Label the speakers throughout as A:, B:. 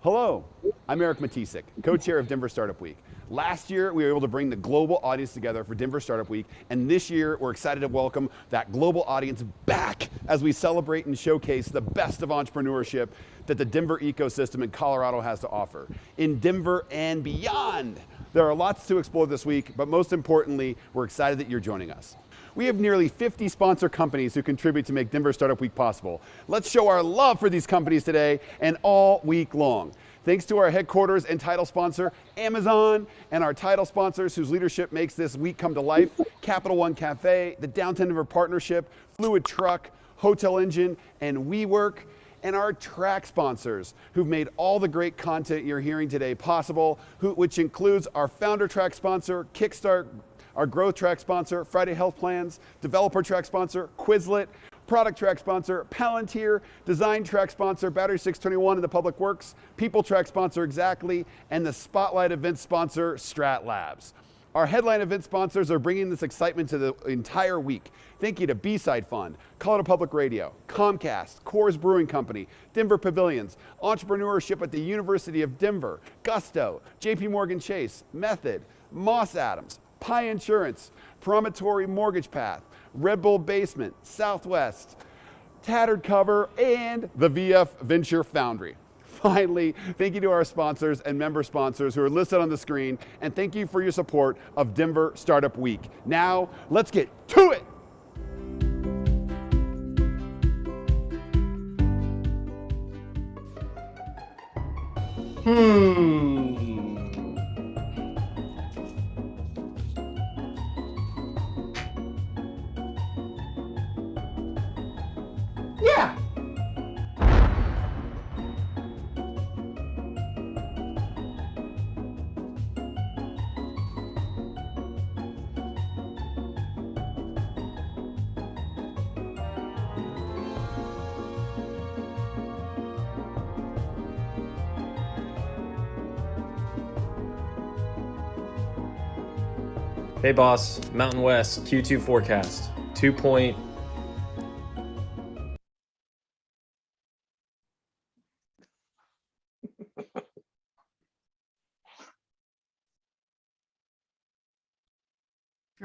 A: Hello, I'm Eric Matisik, co-chair of Denver Startup Week. Last year, we were able to bring the global audience together for Denver Startup Week, and this year, we're excited to welcome that global audience back as we celebrate and showcase the best of entrepreneurship that the Denver ecosystem in Colorado has to offer, in Denver and beyond. There are lots to explore this week, but most importantly, we're excited that you're joining us. We have nearly 50 sponsor companies who contribute to make Denver Startup Week possible. Let's show our love for these companies today and all week long. Thanks to our headquarters and title sponsor, Amazon, and our title sponsors whose leadership makes this week come to life, Capital One Cafe, the Downtown Denver Partnership, Fluid Truck, Hotel Engine, and WeWork, and our track sponsors who've made all the great content you're hearing today possible, which includes our founder track sponsor, Kickstart, our growth track sponsor, Friday Health Plans, developer track sponsor, Quizlet, product track sponsor, Palantir, design track sponsor, Battery 621 and the Public Works, people track sponsor, Exactly, and the spotlight event sponsor, Strat Labs. Our headline event sponsors are bringing this excitement to the entire week. Thank you to B-Side Fund, Colorado Public Radio, Comcast, Coors Brewing Company, Denver Pavilions, Entrepreneurship at the University of Denver, Gusto, JP Morgan Chase, Method, Moss Adams, Pi Insurance, Promontory Mortgage Path, Red Bull Basement, Southwest, Tattered Cover, and the VF Venture Foundry. Finally, thank you to our sponsors and member sponsors who are listed on the screen, and thank you for your support of Denver Startup Week. Now, let's get to it.
B: Yeah.
C: Hey boss, Mountain West Q2 forecast, 2 point.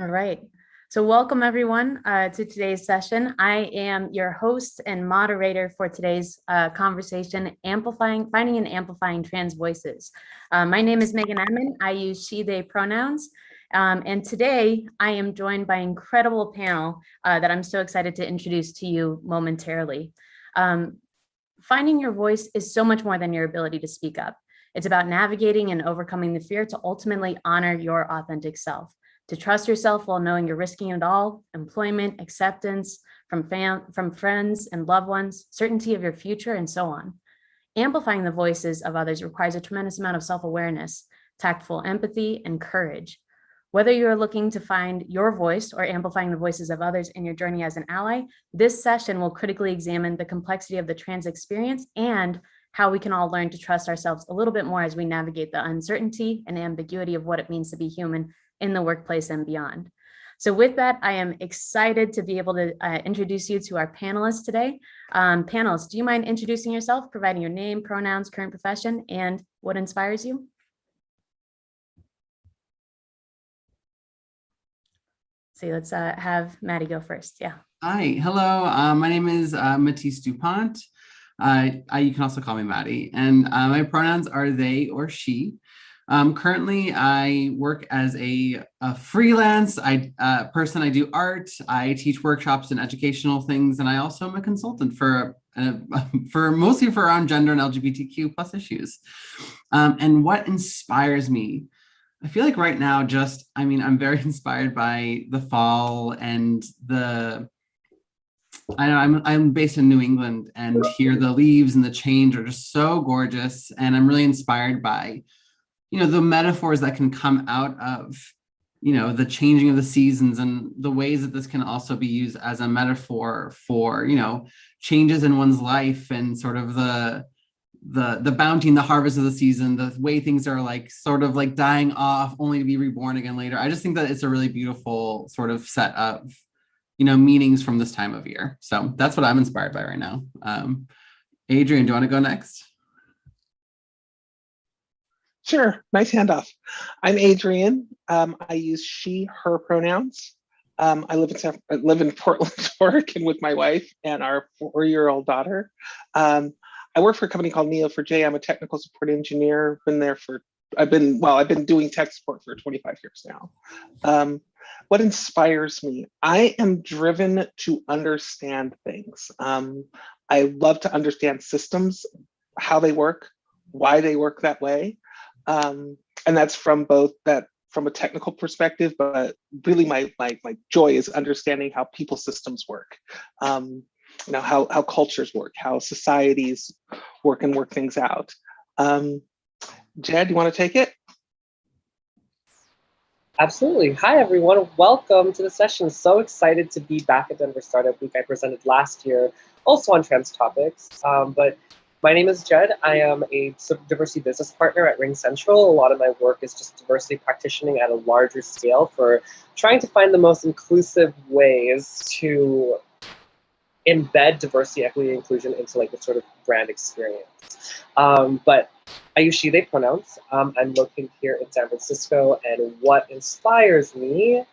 D: All right. So welcome everyone to today's session. I am your host and moderator for today's conversation, finding and amplifying trans voices. My name is Megan Abman. I use she, they pronouns. And today I am joined by an incredible panel that I'm so excited to introduce to you momentarily. Finding your voice is so much more than your ability to speak up. It's about navigating and overcoming the fear to ultimately honor your authentic self, to trust yourself while knowing you're risking it all: employment, acceptance from friends and loved ones, certainty of your future, and so on. Amplifying the voices of others requires a tremendous amount of self-awareness, tactful empathy, and courage. Whether you're looking to find your voice or amplifying the voices of others in your journey as an ally, this session will critically examine the complexity of the trans experience and how we can all learn to trust ourselves a little bit more as we navigate the uncertainty and ambiguity of what it means to be human in the workplace and beyond. So with that, I am excited to be able to introduce you to our panelists today. Panelists, do you mind introducing yourself, providing your name, pronouns, current profession, and what inspires you? So let's have Maddie go first. Yeah.
B: Hi, hello. My name is Matisse DuPont. You can also call me Maddie, and my pronouns are they or she. Currently, I work as a freelance person. I do art. I teach workshops and educational things, and I also am a consultant for mostly for around gender and LGBTQ plus issues. And what inspires me? I feel like right now, I'm very inspired by the fall and I'm based in New England, and here the leaves and the change are just so gorgeous. And I'm really inspired by, the metaphors that can come out of, the changing of the seasons, and the ways that this can also be used as a metaphor for, changes in one's life, and sort of the bounty and the harvest of the season, the way things are sort of dying off only to be reborn again later. I just think that it's a really beautiful sort of set of, meanings from this time of year. So that's what I'm inspired by right now. Adrian, do you want to go next?
E: Sure, nice handoff. I'm Adrian. I use she, her pronouns. I live in Portland, Oregon with my wife and our 4-year-old daughter. I work for a company called Neo4j. I'm a technical support engineer. I've been doing tech support for 25 years now. What inspires me? I am driven to understand things. I love to understand systems, how they work, why they work that way. And that's from a technical perspective, but really my joy is understanding how people systems work. How cultures work, how societies work and work things out. Jed, you want to take it?
F: Absolutely. Hi, everyone. Welcome to the session. So excited to be back at Denver Startup Week. I presented last year, also on trans topics. But my name is Jed. I am a diversity business partner at Ring Central. A lot of my work is just diversity practicing at a larger scale for trying to find the most inclusive ways to embed diversity, equity, and inclusion into like the sort of brand experience. But I use she, they pronouns. I'm located here in San Francisco, and what inspires me,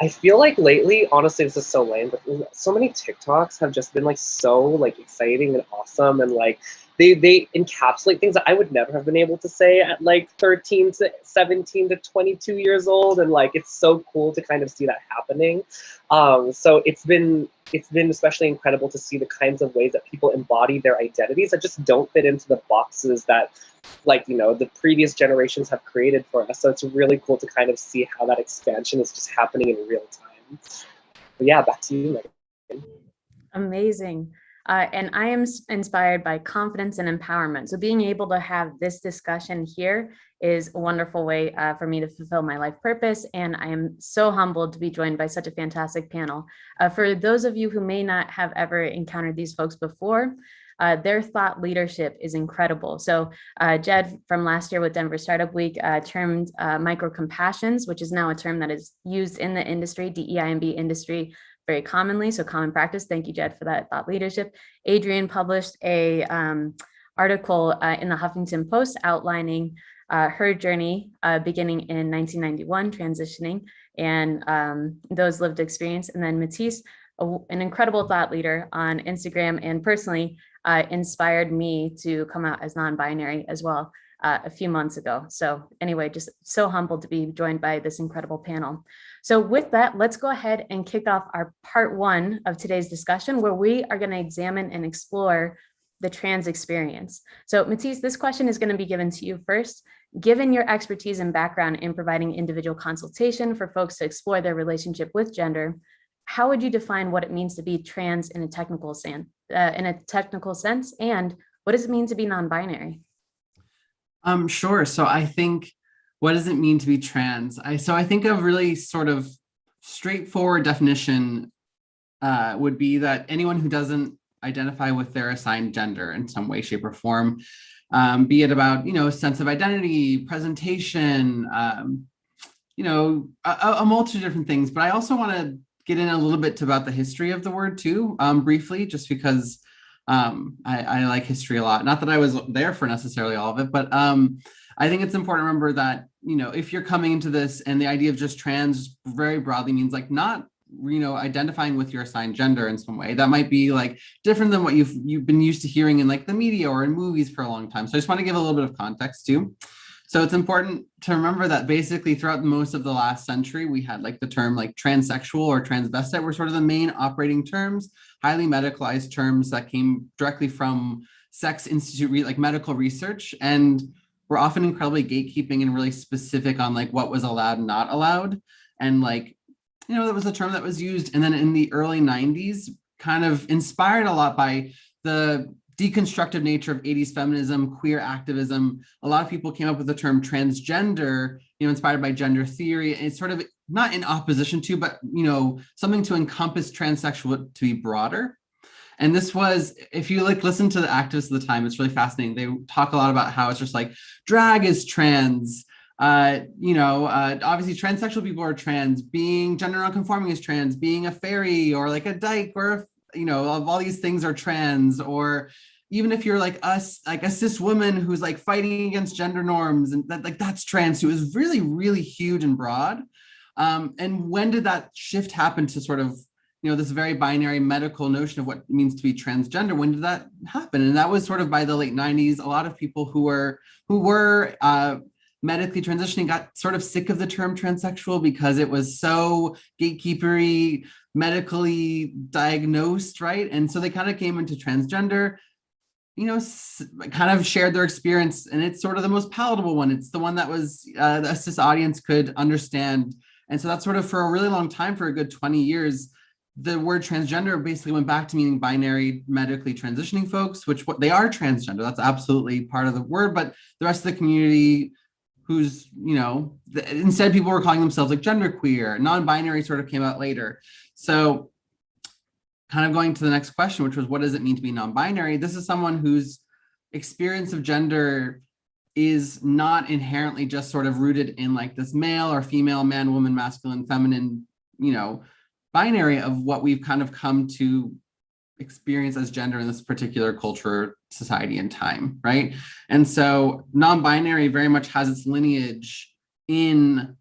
F: I feel like lately, honestly, this is so lame, but so many TikToks have just been like so like exciting and awesome, and like they encapsulate things that I would never have been able to say at like 13 to 17 to 22 years old, and like it's so cool to kind of see that happening. So it's been especially incredible to see the kinds of ways that people embody their identities that just don't fit into the boxes that the previous generations have created for us. So it's really cool to kind of see how that expansion is just happening in real time. But yeah, back to you, Megan.
D: Amazing. And I am inspired by confidence and empowerment. So being able to have this discussion here is a wonderful way for me to fulfill my life purpose. And I am so humbled to be joined by such a fantastic panel. For those of you who may not have ever encountered these folks before, their thought leadership is incredible. So Jed from last year with Denver Startup Week termed micro-compassions, which is now a term that is used in the industry, DEIMB industry, very commonly, so common practice. Thank you, Jed, for that thought leadership. Adrian published a article in the Huffington Post outlining her journey beginning in 1991, transitioning, and those lived experience. And then Matisse, an incredible thought leader on Instagram, and personally inspired me to come out as non-binary as well a few months ago. So anyway, just so humbled to be joined by this incredible panel. So with that, let's go ahead and kick off our part one of today's discussion, where we are going to examine and explore the trans experience. So Matisse, this question is going to be given to you first. Given your expertise and background in providing individual consultation for folks to explore their relationship with gender, how would you define what it means to be trans in a technical sense? And what does it mean to be non-binary?
B: Sure. So I think, what does it mean to be trans? I think a really sort of straightforward definition would be that anyone who doesn't identify with their assigned gender in some way, shape, or form, be it about, sense of identity, presentation, a multitude of different things. But I also want to get in a little bit about the history of the word too, briefly, just because I like history a lot. Not that I was there for necessarily all of it, but I think it's important to remember that, if you're coming into this and the idea of just trans very broadly means like not, identifying with your assigned gender in some way, that might be like different than what you've been used to hearing in like the media or in movies for a long time. So I just want to give a little bit of context too. So it's important to remember that basically throughout most of the last century, we had like the term like transsexual or transvestite were sort of the main operating terms, highly medicalized terms that came directly from Sex Institute, like medical research, and were often incredibly gatekeeping and really specific on like what was allowed and not allowed. And like, that was a term that was used. And then in the early 90s, kind of inspired a lot by the deconstructive nature of 80s feminism, queer activism. A lot of people came up with the term transgender, inspired by gender theory. And it's sort of not in opposition to, but, something to encompass transsexual to be broader. And this was, if you like listen to the activists of the time, it's really fascinating. They talk a lot about how it's just like drag is trans, obviously transsexual people are trans, being gender nonconforming is trans, being a fairy or like a dyke or, all these things are trans, or, even if you're like us, like a cis woman who's like fighting against gender norms, and that, like, that's trans too, is really, really huge and broad. And when did that shift happen to sort of, this very binary medical notion of what it means to be transgender? When did that happen? And that was sort of by the late 90s. A lot of people who were medically transitioning got sort of sick of the term transsexual because it was so gatekeepery, medically diagnosed, right? And so they kind of came into transgender, kind of shared their experience, and it's sort of the most palatable one. It's the one that was the cis audience could understand. And so that's sort of, for a really long time, for a good 20 years, the word transgender basically went back to meaning binary medically transitioning folks, which they are transgender. That's absolutely part of the word, but the rest of the community who's, instead people were calling themselves like genderqueer, non-binary sort of came out later. So kind of going to the next question, which was, what does it mean to be non-binary? This is someone whose experience of gender is not inherently just sort of rooted in like this male or female, man, woman, masculine, feminine, binary of what we've kind of come to experience as gender in this particular culture, society, and time, right? And so non-binary very much has its lineage in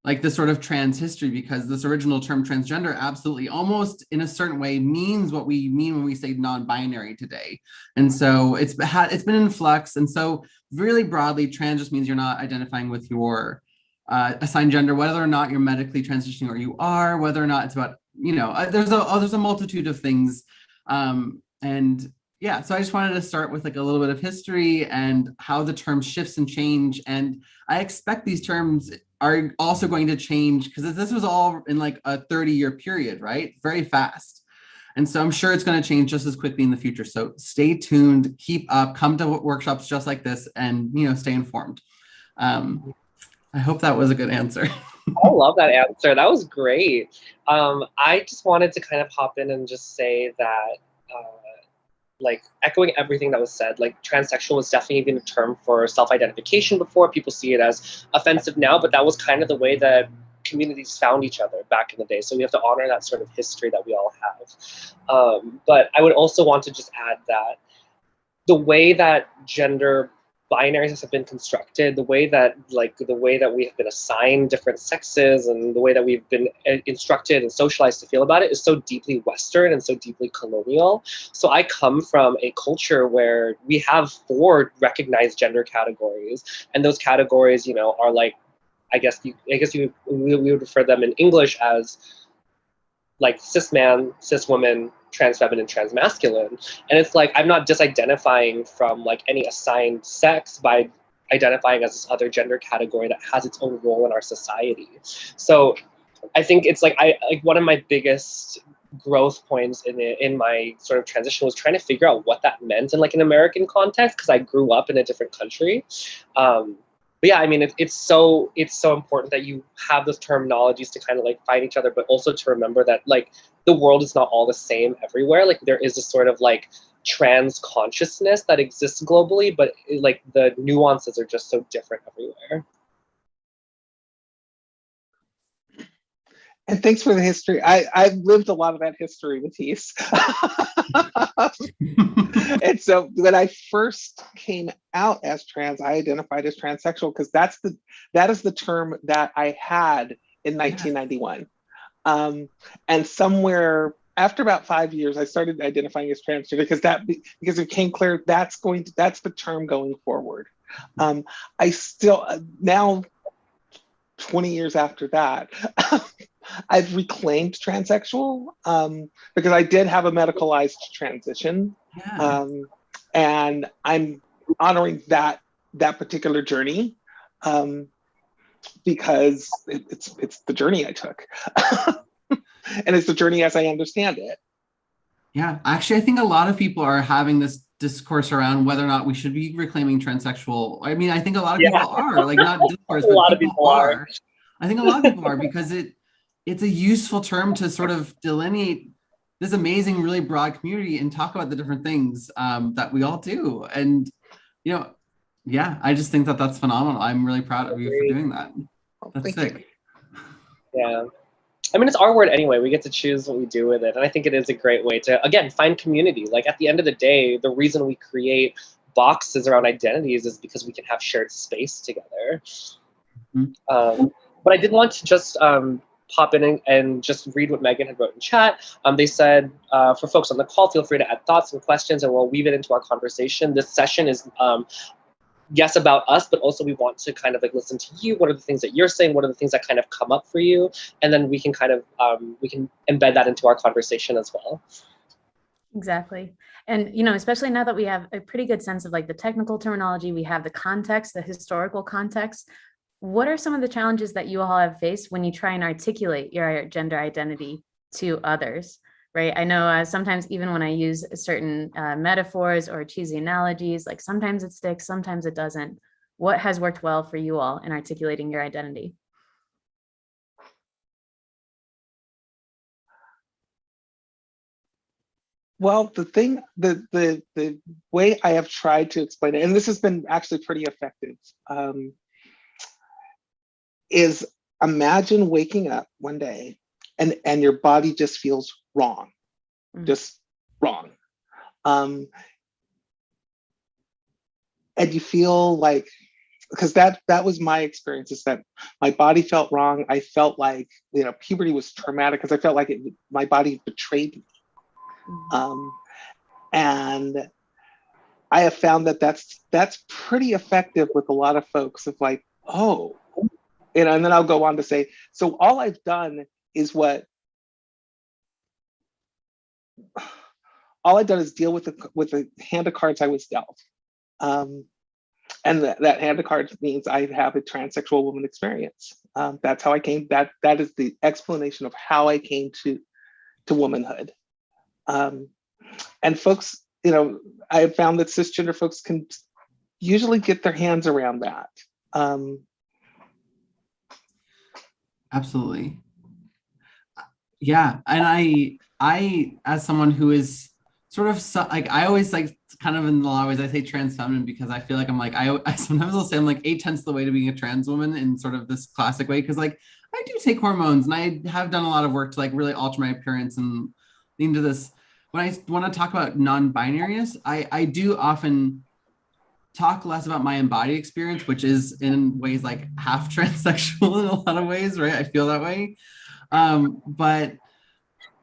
B: like the sort of trans history, because this original term transgender absolutely, almost in a certain way, means what we mean when we say non-binary today. And so it's been in flux. And so really broadly, trans just means you're not identifying with your assigned gender, whether or not you're medically transitioning or you are, whether or not it's about, there's a multitude of things. And yeah, so I just wanted to start with like a little bit of history and how the term shifts and change. And I expect these terms are also going to change, because this was all in like a 30-year period, right? Very fast. And so I'm sure it's going to change just as quickly in the future. So stay tuned, keep up, come to workshops just like this, and stay informed. I hope that was a good answer.
F: I love that answer. That was great. I just wanted to kind of hop in and just say that, like, echoing everything that was said, like, transsexual was definitely even a term for self-identification before. People see it as offensive now, but that was kind of the way that communities found each other back in the day. So we have to honor that sort of history that we all have. But I would also want to just add that the way that gender binaries have been constructed, the way that we have been assigned different sexes, and the way that we've been instructed and socialized to feel about it is so deeply Western and so deeply colonial. So I come from a culture where we have 4 recognized gender categories, and those categories, are like, we would refer them in English as like cis man, cis woman, trans feminine, trans masculine. And it's like, I'm not disidentifying from like any assigned sex by identifying as this other gender category that has its own role in our society. So I think it's like, one of my biggest growth points in my sort of transition was trying to figure out what that meant in like an American context, because I grew up in a different country. But yeah, I mean, it's so important that you have those terminologies to kind of like find each other, but also to remember that like the world is not all the same everywhere. Like there is a sort of like trans consciousness that exists globally, but like the nuances are just so different everywhere.
E: And thanks for the history. I've lived a lot of that history, Matisse. And so when I first came out as trans, I identified as transsexual because that is the term that I had in 1991. And somewhere after about 5 years, I started identifying as transgender because it became clear that's the term going forward. I still now 20 years after that, I've reclaimed transsexual because I did have a medicalized transition.
B: Yeah.
E: And I'm honoring that particular journey because it's the journey I took. And it's the journey as I understand it.
B: Yeah, actually, I think a lot of people are having this discourse around whether or not we should be reclaiming transsexual. I mean, I think a lot of people are, like, not discourse, but people are. I think a lot of people are, because it's a useful term to sort of delineate this amazing, really broad community and talk about the different things that we all do. And, yeah, I just think that that's phenomenal. I'm really proud of you for doing that. That's sick.
F: Yeah. I mean, it's our word anyway. We get to choose what we do with it. And I think it is a great way to, again, find community. Like at the end of the day, the reason we create boxes around identities is because we can have shared space together. But I did want to just pop in and just read what Megan had wrote in chat. They said, for folks on the call, feel free to add thoughts and questions and we'll weave it into our conversation. This session is yes, about us, but also we want to kind of like listen to you. What are the things that you're saying? What are the things that kind of come up for you? And then we can kind of, we can embed that into our conversation as well.
D: Exactly. And, you know, especially now that we have a pretty good sense of like the technical terminology, we have the context, the historical context. What are some of the challenges that you all have faced when you try and articulate your gender identity to others, right? I know sometimes even when I use certain metaphors or cheesy analogies, like sometimes it sticks, sometimes it doesn't. What has worked well for you all in articulating your identity?
E: Well, the way I have tried to explain it, and this has been actually pretty effective, is imagine waking up one day and your body just feels wrong, just wrong. And you feel like, because that was my experience, is that my body felt wrong. I felt like, you know, puberty was traumatic because I felt like my body betrayed me. And I have found that that's pretty effective with a lot of folks of like, oh, you know, and then I'll go on to say, so all I've done is deal with the hand of cards I was dealt. And that hand of cards means I have a transsexual woman experience. That's how I came, that is the explanation of how I came to womanhood. And folks, you know, I have found that cisgender folks can usually get their hands around that.
B: Absolutely. Yeah, and I as someone who is sort of like, I always like kind of in a lot of ways I say trans feminine because I feel like I'm like, I sometimes will say I'm like 8/10 the way to being a trans woman in sort of this classic way, because like I do take hormones and I have done a lot of work to like really alter my appearance and into this. When I want to talk about non-binariness, I do often talk less about my embodied experience, which is in ways like half transsexual in a lot of ways, right? I feel that way. But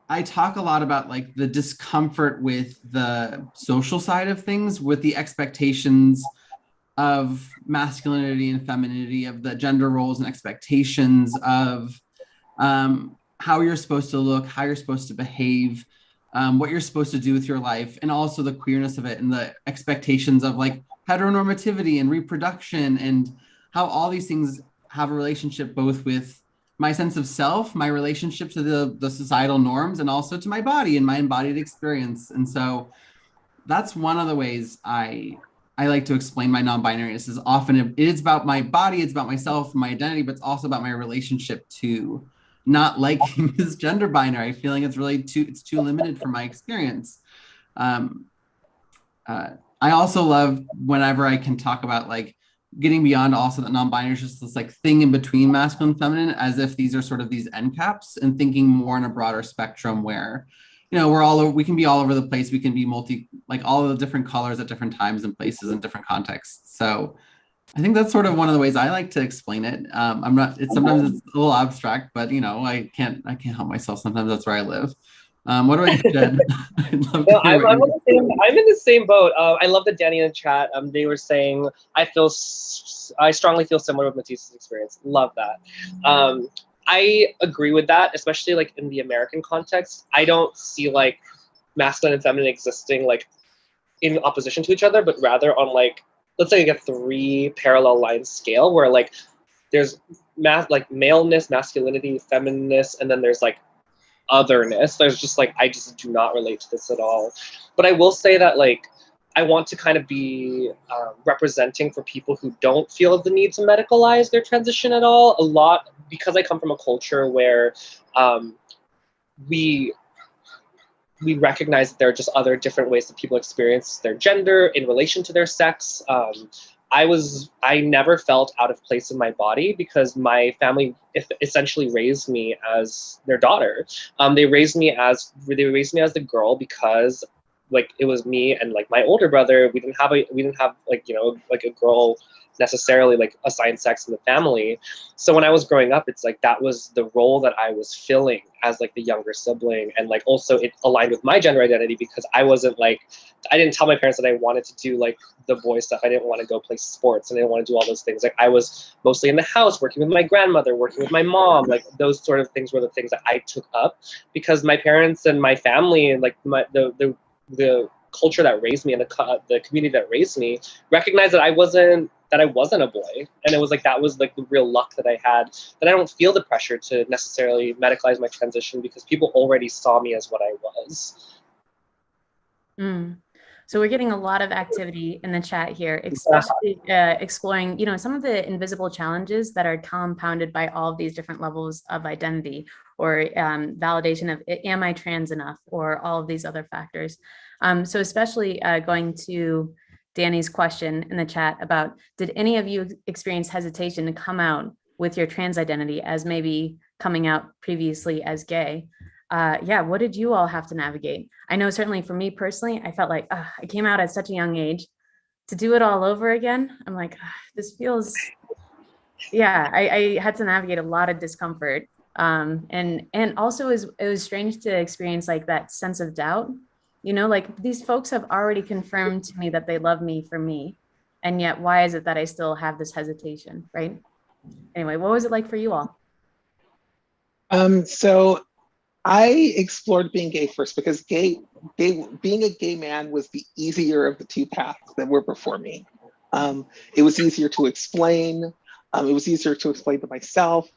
B: I talk a lot about like the discomfort with the social side of things, with the expectations of masculinity and femininity, of the gender roles and expectations of how you're supposed to look, how you're supposed to behave, what you're supposed to do with your life, and also the queerness of it and the expectations of like heteronormativity and reproduction, and how all these things have a relationship both with my sense of self, my relationship to the societal norms, and also to my body and my embodied experience. And so that's one of the ways I like to explain my non-binariness, is often it is about my body, it's about myself, my identity, but it's also about my relationship to not liking this gender binary, feeling it's really too limited for my experience. I also love whenever I can talk about like getting beyond also that non-binary is just this like thing in between masculine and feminine, as if these are sort of these end caps, and thinking more in a broader spectrum where, you know, we can be all over the place. We can be like all of the different colors at different times and places and different contexts. So I think that's sort of one of the ways I like to explain it. Sometimes it's a little abstract, but you know, I can't help myself. Sometimes that's where I live. What about you, Jen? I'd love to hear
F: I'm in the same boat. I love that Danny in the chat, they were saying, I strongly feel similar with Matisse's experience. Love that. I agree with that, especially like in the American context. I don't see like masculine and feminine existing like in opposition to each other, but rather on like, let's say like a 3 parallel line scale where like there's like maleness, masculinity, feminineness, and then there's like otherness. There's just like, I just do not relate to this at all. But I will say that like, I want to kind of be representing for people who don't feel the need to medicalize their transition at all. A lot, because I come from a culture where we recognize that there are just other different ways that people experience their gender in relation to their sex. I never felt out of place in my body because my family essentially raised me as their daughter. They raised me as the girl because like it was me and like my older brother. We didn't have like, you know, like a girl necessarily like assigned sex in the family. So when I was growing up, it's like that was the role that I was filling as like the younger sibling, and like also it aligned with my gender identity because I didn't tell my parents that I wanted to do like the boy stuff. I didn't want to go play sports and I didn't want to do all those things. Like I was mostly in the house working with my grandmother, working with my mom. Like those sort of things were the things that I took up because my parents and my family and like the culture that raised me and the community that raised me recognized that I wasn't a boy. And it was like that was like the real luck that I had, that I don't feel the pressure to necessarily medicalize my transition because people already saw me as what I was.
D: So we're getting a lot of activity in the chat here, especially exploring, you know, some of the invisible challenges that are compounded by all of these different levels of identity or validation of am I trans enough or all of these other factors. So especially going to Danny's question in the chat about, did any of you experience hesitation to come out with your trans identity as maybe coming out previously as gay? Yeah, what did you all have to navigate? I know certainly for me personally, I felt like I came out at such a young age. To do it all over again, I'm like, this feels, yeah, I had to navigate a lot of discomfort. And also it was strange to experience like that sense of doubt, you know, like these folks have already confirmed to me that they love me for me. And yet, why is it that I still have this hesitation, right? Anyway, what was it like for you all?
E: So I explored being gay first because being a gay man was the easier of the two paths that were before me. It was easier to explain. It was easier to explain to myself.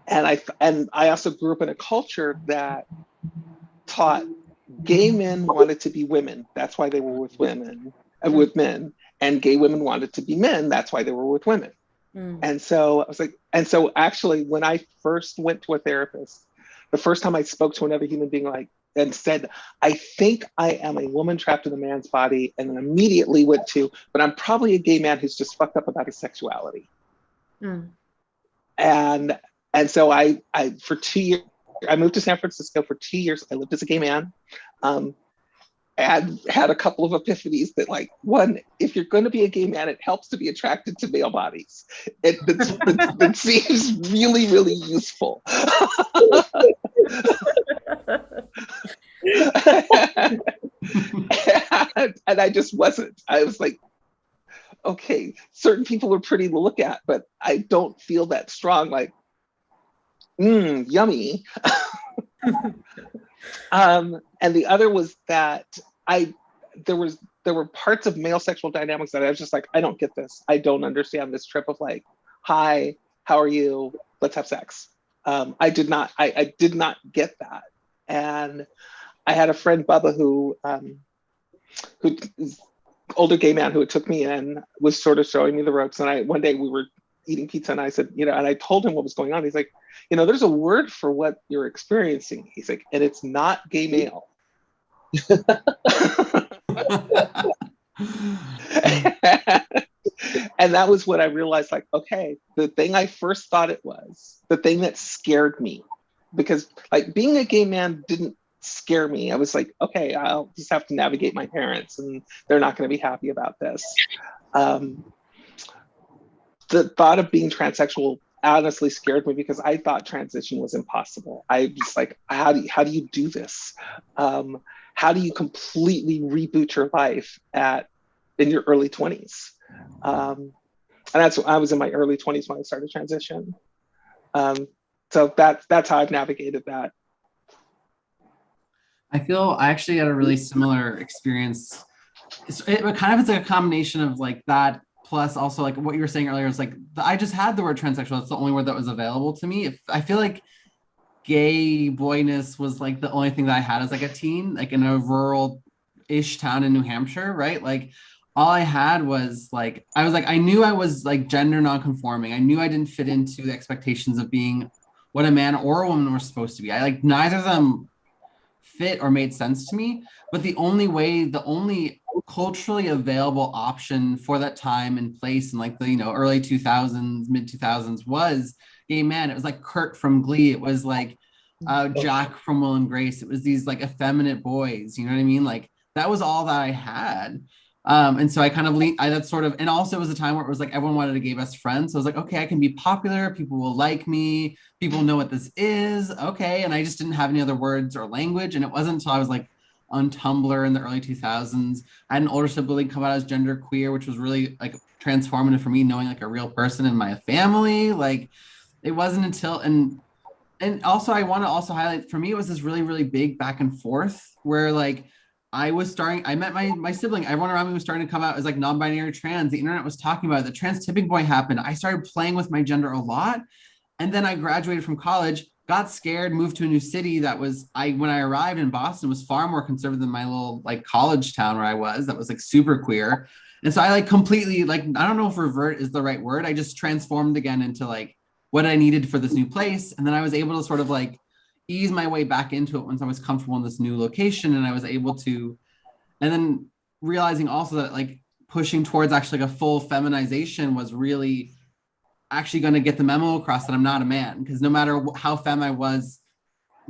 E: And I also grew up in a culture that taught gay men wanted to be women. That's why they were with with men. And gay women wanted to be men. That's why they were with women. And so I was like, actually, when I first went to a therapist, the first time I spoke to another human being and said, I think I am a woman trapped in a man's body, and then immediately went to, but I'm probably a gay man who's just fucked up about his sexuality. And so I for 2 years, I moved to San Francisco for 2 years. I lived as a gay man. And had a couple of epiphanies that, like, one, if you're going to be a gay man, it helps to be attracted to male bodies. That seems really, really useful. and I just wasn't. I was like, okay, certain people are pretty to look at, but I don't feel that strong, like, yummy. And the other was that there were parts of male sexual dynamics that I was just like, I don't get this. I don't understand this trip of like, hi, how are you? Let's have sex. I did not get that. And I had a friend, Bubba, who older gay man who took me in, was sort of showing me the ropes. And one day we were eating pizza and I said, and I told him what was going on. He's like, there's a word for what you're experiencing. He's like, and it's not gay male. And that was when I realized, like, okay, the thing I first thought it was, the thing that scared me, because like being a gay man didn't scare me. I was like, okay, I'll just have to navigate my parents and they're not going to be happy about this. The thought of being transsexual honestly scared me because I thought transition was impossible. I was like, how do you do this? How do you completely reboot your life in your early 20s? And I was in my early 20s when I started transition. So that's how I've navigated that.
B: I feel I actually had a really similar experience. It kind of is like a combination of like that, plus also like what you were saying earlier is like, I just had the word transsexual. That's the only word that was available to me. I feel like gay boyness was like the only thing that I had as like a teen, like in a rural-ish town in New Hampshire, right? Like all I had was like, I knew I was like gender non-conforming. I knew I didn't fit into the expectations of being what a man or a woman were supposed to be. I like neither of them fit or made sense to me, but the only culturally available option for that time and place in like the, early 2000s, mid 2000s was gay men. It was like Kurt from Glee. It was like Jack from Will and Grace. It was these like effeminate boys, you know what I mean? Like that was all that I had. And so I kind of that's sort of, and also it was a time where it was like everyone wanted a gay best friend. So I was like, okay, I can be popular. People will like me. People know what this is. Okay. And I just didn't have any other words or language. And it wasn't until I was like on Tumblr in the early 2000s. I had an older sibling come out as gender queer, which was really like transformative for me, knowing like a real person in my family. Like it wasn't until, and also I want to also highlight, for me, it was this really, really big back and forth where like, I met my sibling, everyone around me was starting to come out as like non-binary trans. The internet was talking about it. The trans tipping point happened. I started playing with my gender a lot. And then I graduated from college, got scared, moved to a new city that was, when I arrived in Boston, was far more conservative than my little like college town where I was, that was like super queer. And so I like completely, like, I don't know if revert is the right word. I just transformed again into like what I needed for this new place. And then I was able to sort of like ease my way back into it once I was comfortable in this new location. And I was able to, and then realizing also that like pushing towards actually like a full feminization was really actually going to get the memo across that I'm not a man, because no matter how femme I was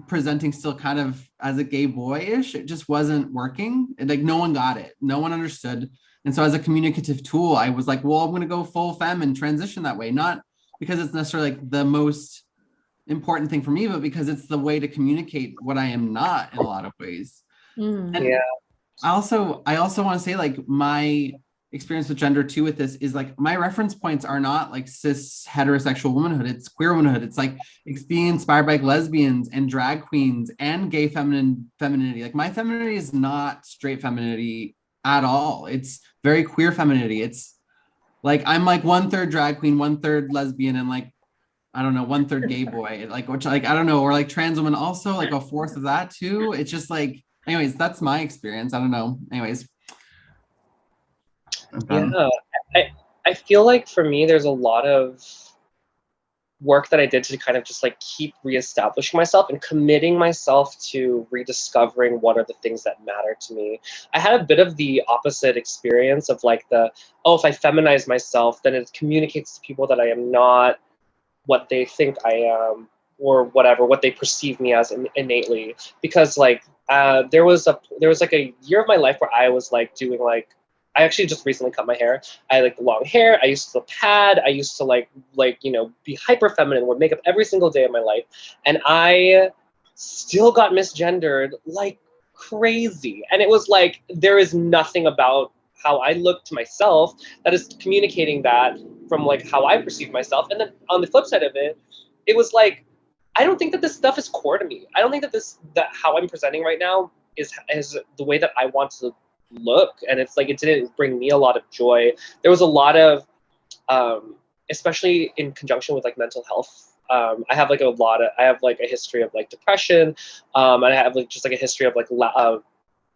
B: presenting still kind of as a gay boyish, it just wasn't working. And like no one got it. No one understood. And so as a communicative tool, I was like, well, I'm going to go full femme and transition that way. Not because it's necessarily like the most important thing for me, but because it's the way to communicate what I am not in a lot of ways. And
F: yeah.
B: I also want to say like my experience with gender too with this is like my reference points are not like cis heterosexual womanhood, it's queer womanhood. It's like it's being inspired by like lesbians and drag queens and gay femininity. Like my femininity is not straight femininity at all. It's very queer femininity. It's like I'm like 1/3 drag queen, 1/3 lesbian, and like I don't know, 1/3 gay boy, like, which like, I don't know, or like trans woman also like 1/4 of that too. It's just like, anyways, that's my experience. I don't know. Anyways.
F: Yeah, I feel like for me, there's a lot of work that I did to kind of just like keep reestablishing myself and committing myself to rediscovering what are the things that matter to me. I had a bit of the opposite experience of like if I feminize myself, then it communicates to people that I am not what they think I am, or whatever, what they perceive me as innately. Because like there was like a year of my life where I was like doing like, I actually just recently cut my hair. I had like the long hair. I used to pad. I used to like be hyper feminine, wear makeup every single day of my life, and I still got misgendered like crazy. And it was like there is nothing about how I look to myself that is communicating that from like how I perceive myself. And then on the flip side of it, it was like, I don't think that this stuff is core to me. I don't think that how I'm presenting right now is the way that I want to look. And it's like, it didn't bring me a lot of joy. There was a lot of, especially in conjunction with like mental health. I have like a history of like depression. And I have like just like a history of like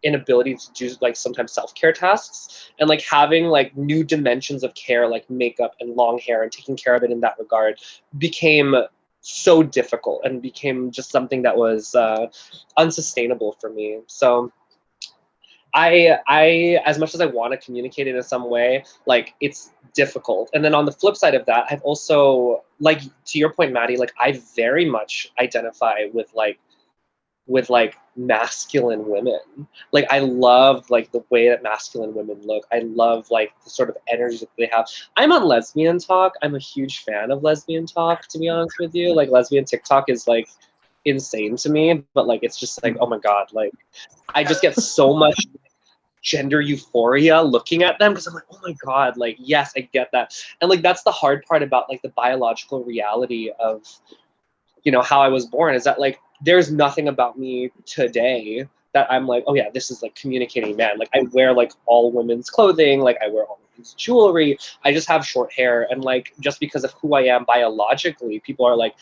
F: inability to do like sometimes self-care tasks, and like having like new dimensions of care like makeup and long hair and taking care of it in that regard became so difficult and became just something that was unsustainable for me. So I as much as I want to communicate it in some way, like it's difficult. And then on the flip side of that, I've also, like to your point, Maddie, like I very much identify with masculine women. Like I love like the way that masculine women look. I love like the sort of energy that they have. I'm on lesbian talk. I'm a huge fan of lesbian talk, to be honest with you. Like lesbian TikTok is like insane to me, but like it's just like, oh my God, like I just get so much gender euphoria looking at them, because I'm like, oh my God, like yes, I get that. And like that's the hard part about like the biological reality of how I was born, is that like there's nothing about me today that I'm like, oh yeah, this is like communicating man. Like I wear like all women's clothing, like I wear all women's jewelry, I just have short hair, and like just because of who I am biologically, people are like,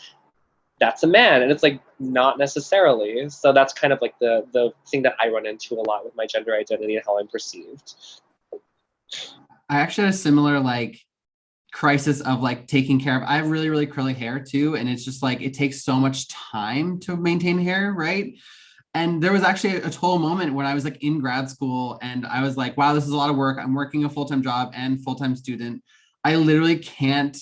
F: that's a man, and it's like not necessarily. So that's kind of like the thing that I run into a lot with my gender identity and how I'm perceived.
B: I actually had a similar like crisis of like taking care of, I have really, really curly hair too. And it's just like, it takes so much time to maintain hair. Right. And there was actually a total moment when I was like in grad school and I was like, wow, this is a lot of work. I'm working a full-time job and full-time student. I literally can't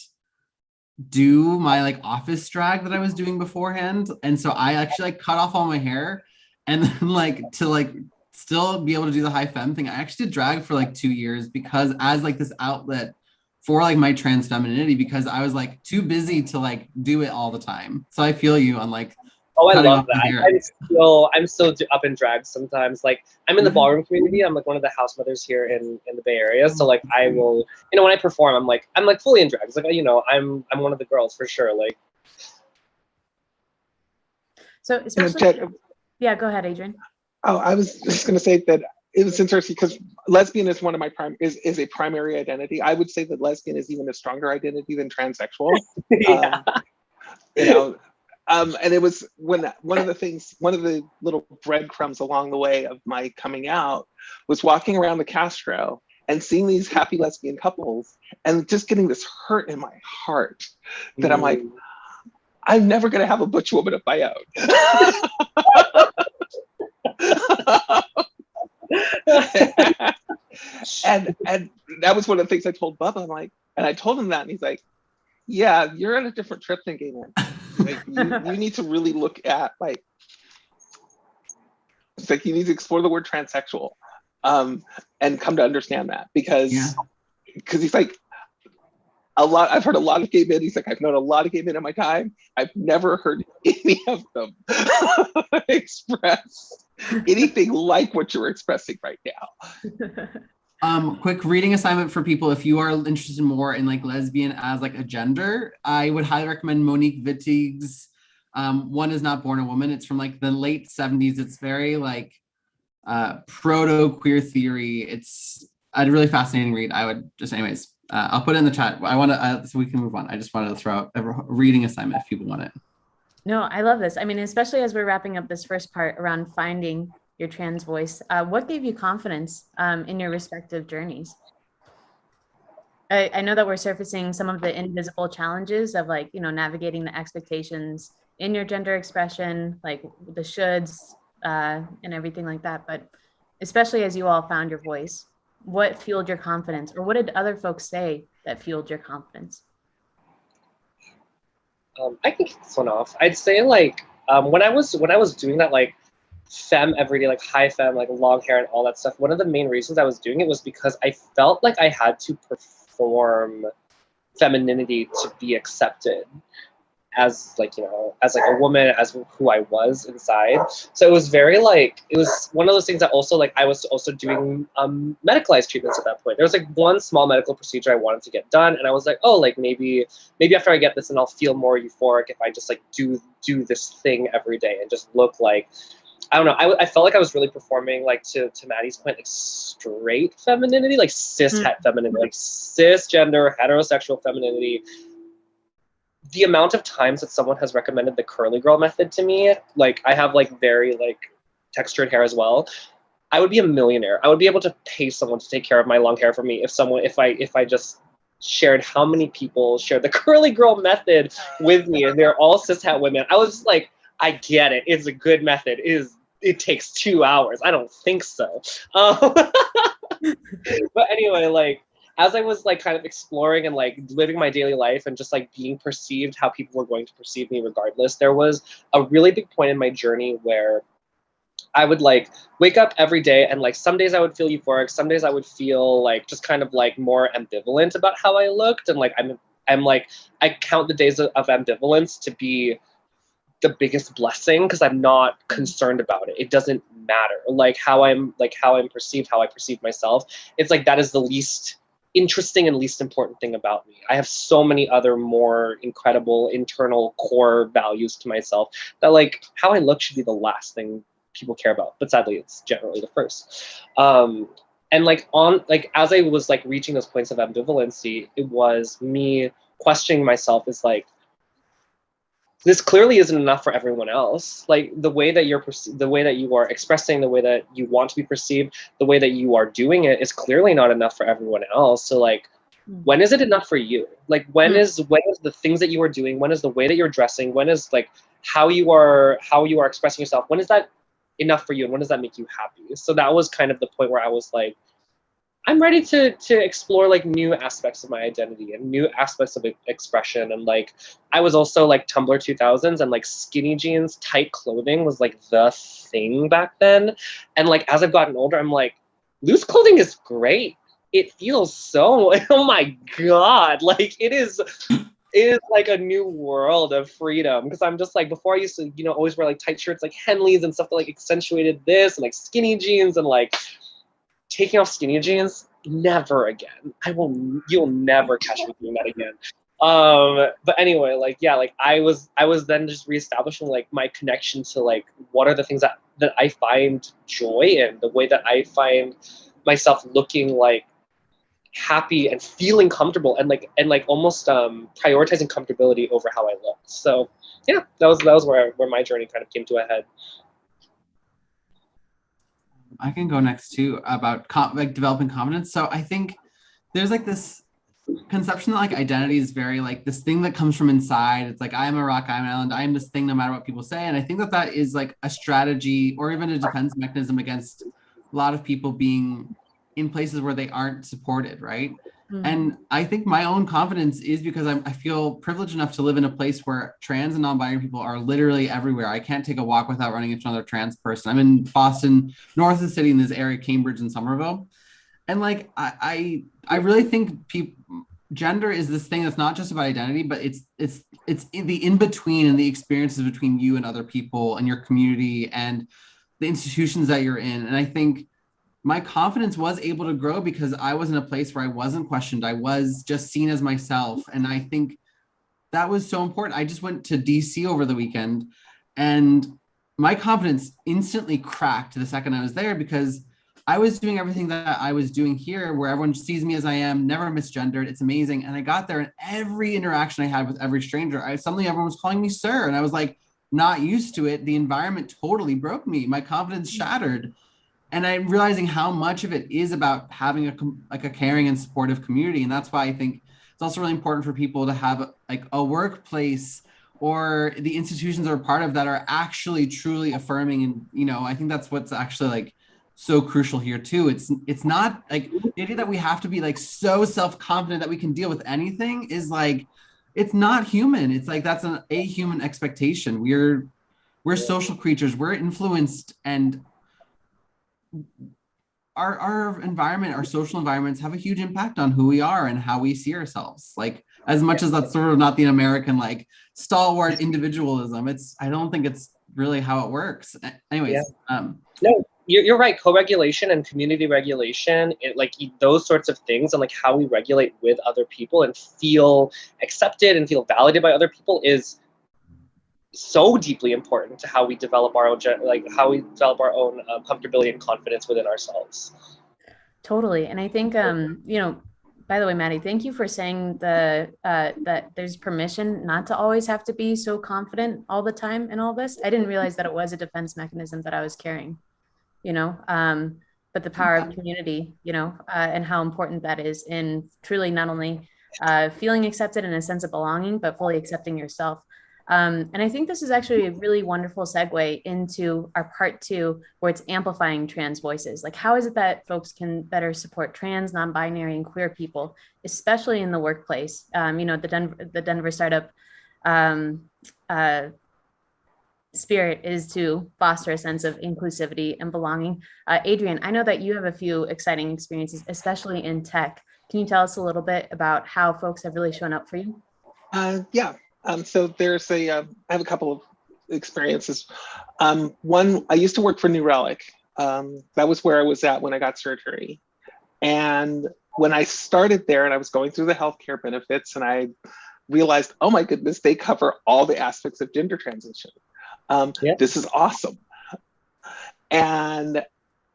B: do my like office drag that I was doing beforehand. And so I actually like cut off all my hair and then like to like still be able to do the high femme thing. I actually did drag for like 2 years because as like this outlet for like my trans femininity, because I was like too busy to like do it all the time. So I feel you on like
F: Oh, I
B: cutting
F: love
B: off the
F: that.
B: hair.
F: I'm still up in drag sometimes. Like I'm in the
B: Mhm.
F: ballroom community. I'm like one of the house mothers here in the Bay Area. So like I will, when I perform, I'm like fully in drag. It's like, I'm one of the girls for sure. Like,
D: So
E: And
D: especially,
E: Jen,
D: yeah, go ahead, Adrian.
E: oh, I was just going to say that it was interesting because lesbian is one of my is a primary identity. I would say that lesbian is even a stronger identity than transsexual.
F: yeah.
E: You know, and it was one of the little breadcrumbs along the way of my coming out was walking around the Castro and seeing these happy lesbian couples and just getting this hurt in my heart that I'm like, I'm never going to have a butch woman of my own. and that was one of the things I told Bubba. I'm like, and I told him that, and he's like, yeah, you're on a different trip than gay men. Like you need to really look at like, it's like you need to explore the word transsexual, and come to understand that because he's like, I've heard a lot of gay men. He's like, I've known a lot of gay men in my time. I've never heard any of them express anything like what you're expressing right now.
B: Quick reading assignment for people. If you are interested more in like lesbian as like a gender, I would highly recommend Monique Wittig's One Is Not Born a Woman. It's from like the late 70s. It's very like proto queer theory. It's a really fascinating read. I would just, anyways, I'll put it in the chat. I want to, so we can move on. I just wanted to throw out a reading assignment if people want it.
D: No, I love this. I mean, especially as we're wrapping up this first part around finding your trans voice, what gave you confidence in your respective journeys? I know that we're surfacing some of the invisible challenges of like, navigating the expectations in your gender expression, like the shoulds and everything like that. But especially as you all found your voice, what fueled your confidence, or what did other folks say that fueled your confidence?
F: I can kick this one off. I'd say like when I was doing that like femme everyday, like high femme, like long hair and all that stuff, one of the main reasons I was doing it was because I felt like I had to perform femininity to be accepted as like, as like a woman, as who I was inside. So it was very like, it was one of those things that also like I was also doing medicalized treatments at that point. There was like one small medical procedure I wanted to get done, and I was like, oh, like maybe after I get this, and I'll feel more euphoric if I just like do this thing every day and just look like, I don't know. I felt like I was really performing, like to Maddie's point, like straight femininity, like cis het femininity, like cisgender heterosexual femininity. The amount of times that someone has recommended the curly girl method to me, like I have like very like textured hair as well. I would be a millionaire. I would be able to pay someone to take care of my long hair for me if I just shared how many people shared the curly girl method with me, and they're all cis het women. I was just like, I get it. It's a good method. It takes 2 hours. I don't think so. But anyway, like as I was like kind of exploring and like living my daily life and just like being perceived how people were going to perceive me regardless, there was a really big point in my journey where I would like wake up every day and like some days I would feel euphoric, some days I would feel like just kind of like more ambivalent about how I looked, and like I'm like I count the days of ambivalence to be the biggest blessing because I'm not concerned about it. It doesn't matter like how I'm perceived, how I perceive myself. It's like that is the least interesting and least important thing about me. I have so many other more incredible internal core values to myself that like how I look should be the last thing people care about, but sadly it's generally the first. And like as I was like reaching those points of ambivalency, it was me questioning myself is like, this clearly isn't enough for everyone else. Like the way that the way that you are expressing, the way that you want to be perceived, the way that you are doing it is clearly not enough for everyone else. So like, when is it enough for you? Like when is the things that you are doing? When is the way that you're dressing? When is like how you are expressing yourself? When is that enough for you, and when does that make you happy? So that was kind of the point where I was like, I'm ready to explore like new aspects of my identity and new aspects of expression. And like, I was also like Tumblr 2000s, and like skinny jeans, tight clothing was like the thing back then. And like, as I've gotten older, I'm like, loose clothing is great. It feels so, oh my God, like it is like a new world of freedom. Because I'm just like, before I used to, always wear like tight shirts, like Henleys and stuff that like accentuated this, and like skinny jeans, and like taking off skinny jeans, never again. You'll never catch me doing that again. But anyway, like, yeah, like I was then just reestablishing like my connection to like, what are the things that I find joy in, the way that I find myself looking like happy and feeling comfortable, and like almost prioritizing comfortability over how I look. So yeah, that was where my journey kind of came to a head.
B: I can go next too about like developing confidence. So I think there's like this conception that like identity is very like this thing that comes from inside. It's like, I'm a rock, I'm an island, I'm this thing no matter what people say. And I think that is like a strategy or even a defense mechanism against a lot of people being in places where they aren't supported, right? Mm-hmm. And I think my own confidence is because I feel privileged enough to live in a place where trans and non-binary people are literally everywhere. I can't take a walk without running into another trans person. I'm in Boston, north of the city, in this area, Cambridge and Somerville. And like, I really think gender is this thing that's not just about identity, but it's in the in-between and the experiences between you and other people and your community and the institutions that you're in. And I think my confidence was able to grow because I was in a place where I wasn't questioned. I was just seen as myself. And I think that was so important. I just went to DC over the weekend and my confidence instantly cracked the second I was there because I was doing everything that I was doing here where everyone sees me as I am, never misgendered. It's amazing. And I got there and every interaction I had with every stranger, suddenly everyone was calling me sir. And I was like, not used to it. The environment totally broke me. My confidence shattered. And I'm realizing how much of it is about having a caring and supportive community. And that's why I think it's also really important for people to have like a workplace or the institutions they're a part of that are actually truly affirming. And, I think that's what's actually like so crucial here too. It's not like the idea that we have to be like so self-confident that we can deal with anything is like, it's not human. It's like, that's a human expectation. We're social creatures. We're influenced, and our environment, our social environments have a huge impact on who we are and how we see ourselves. Like, as much as that's sort of not the American, like stalwart individualism, I don't think it's really how it works. Anyways. Yeah.
F: No, you're right. Co-regulation and community regulation, those sorts of things, and like how we regulate with other people and feel accepted and feel validated by other people is so deeply important to how we develop our own comfortability and confidence within ourselves.
D: Totally. And I think by the way, Maddie, thank you for saying that there's permission not to always have to be so confident all the time in all this. I didn't realize that it was a defense mechanism that I was carrying, but the power of community, and how important that is in truly not only feeling accepted in a sense of belonging, but fully accepting yourself. And I think this is actually a really wonderful segue into our part 2, where it's amplifying trans voices. Like, how is it that folks can better support trans, non-binary, and queer people, especially in the workplace? The Denver startup spirit is to foster a sense of inclusivity and belonging. Adrian, I know that you have a few exciting experiences, especially in tech. Can you tell us a little bit about how folks have really shown up for you?
E: Yeah. So there's I have a couple of experiences. One, I used to work for New Relic. That was where I was at when I got surgery. And when I started there and I was going through the healthcare benefits, and I realized, oh my goodness, they cover all the aspects of gender transition. This is awesome. And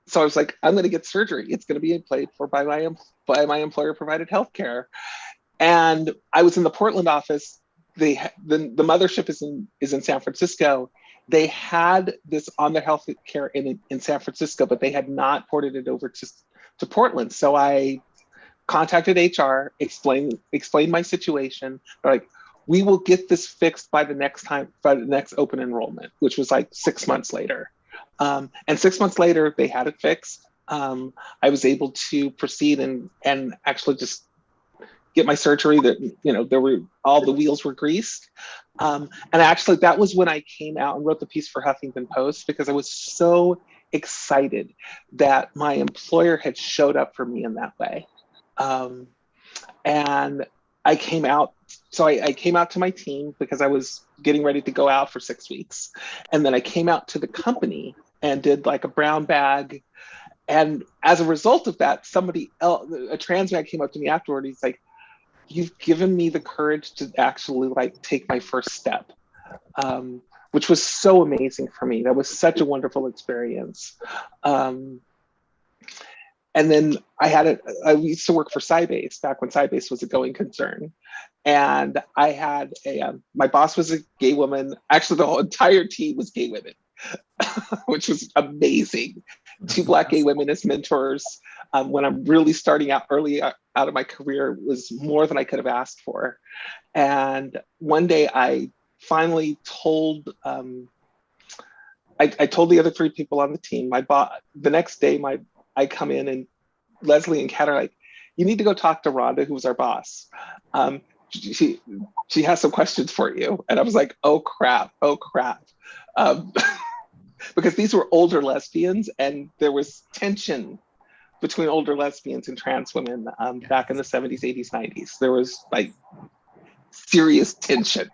E: so I was like, I'm going to get surgery. It's going to be paid for by my employer provided healthcare. And I was in the Portland office. The mothership is in San Francisco. They had this on their health care in San Francisco, but they had not ported it over to Portland. So I contacted HR, explained my situation. They're like, we will get this fixed by the next open enrollment, which was like 6 months later. And 6 months later, they had it fixed. I was able to proceed and actually just get my surgery. That, you know, there were, all the wheels were greased. And actually, that was when I came out and wrote the piece for Huffington Post, because I was so excited that my employer had showed up for me in that way. And I came out, so I came out to my team because I was getting ready to go out for 6 weeks. And then I came out to the company and did like a brown bag. And as a result of that, somebody else, a trans man, came up to me afterward. He's like, "You've given me the courage to actually like take my first step," which was so amazing for me. That was such a wonderful experience. And then I used to work for Sybase back when Sybase was a going concern. And I had my boss was a gay woman. Actually, the whole entire team was gay women, which was amazing. 2 Black gay women as mentors when I'm really starting out early out of my career was more than I could have asked for. And one day I finally told, I told the other 3 people on the team, the next day, I come in and Leslie and Kat are like, "You need to go talk to Rhonda, who was our boss. She has some questions for you." And I was like, oh crap. Because these were older lesbians and there was tension between older lesbians and trans women back in the 70s, 80s, 90s. There was like serious tension.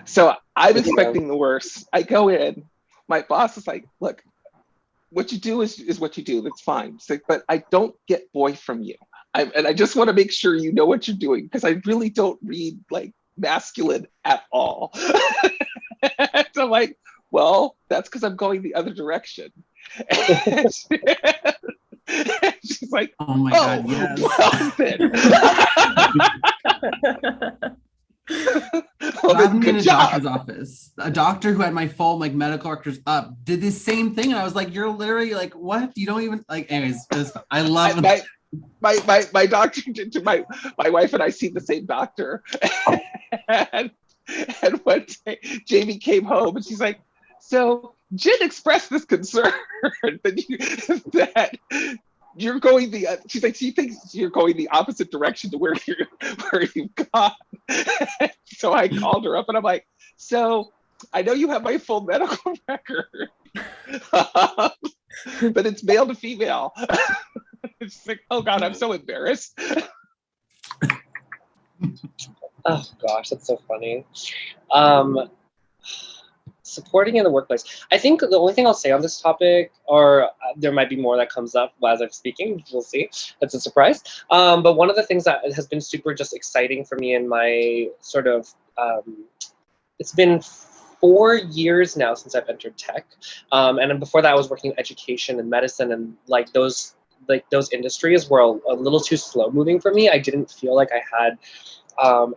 E: So I'm expecting the worst. I go in, my boss is like, "Look, what you do is what you do. That's fine." Like, "But I don't get boy from you. And I just want to make sure you know what you're doing, because I really don't read like masculine at all." So I'm like, "Well, that's because I'm going the other direction." And she's like,
B: Oh my God, yes.
E: Well then. Well,
B: Rather than
E: good
B: in a
E: job.
B: doctor's office, a doctor who had my full like medical records up did the same thing, and I was like, "You're literally like, what? You don't even like." Anyways, I love
E: my doctor did to my wife and I see the same doctor. and one day Jamie came home and she's like, "So Jen expressed this concern that you're going she's like, she thinks you're going the opposite direction to where you've gone." So I called her up and I'm like, "So I know you have my full medical record, but it's male to female." It's like, oh God, I'm so embarrassed.
F: Oh gosh, that's so funny. Supporting in the workplace. I think the only thing I'll say on this topic, or there might be more that comes up as I'm speaking, we'll see. That's a surprise. But one of the things that has been super just exciting for me in my sort of, it's been 4 years now since I've entered tech. And then before that I was working in education and medicine, and like those industries were a little too slow moving for me. I didn't feel like I had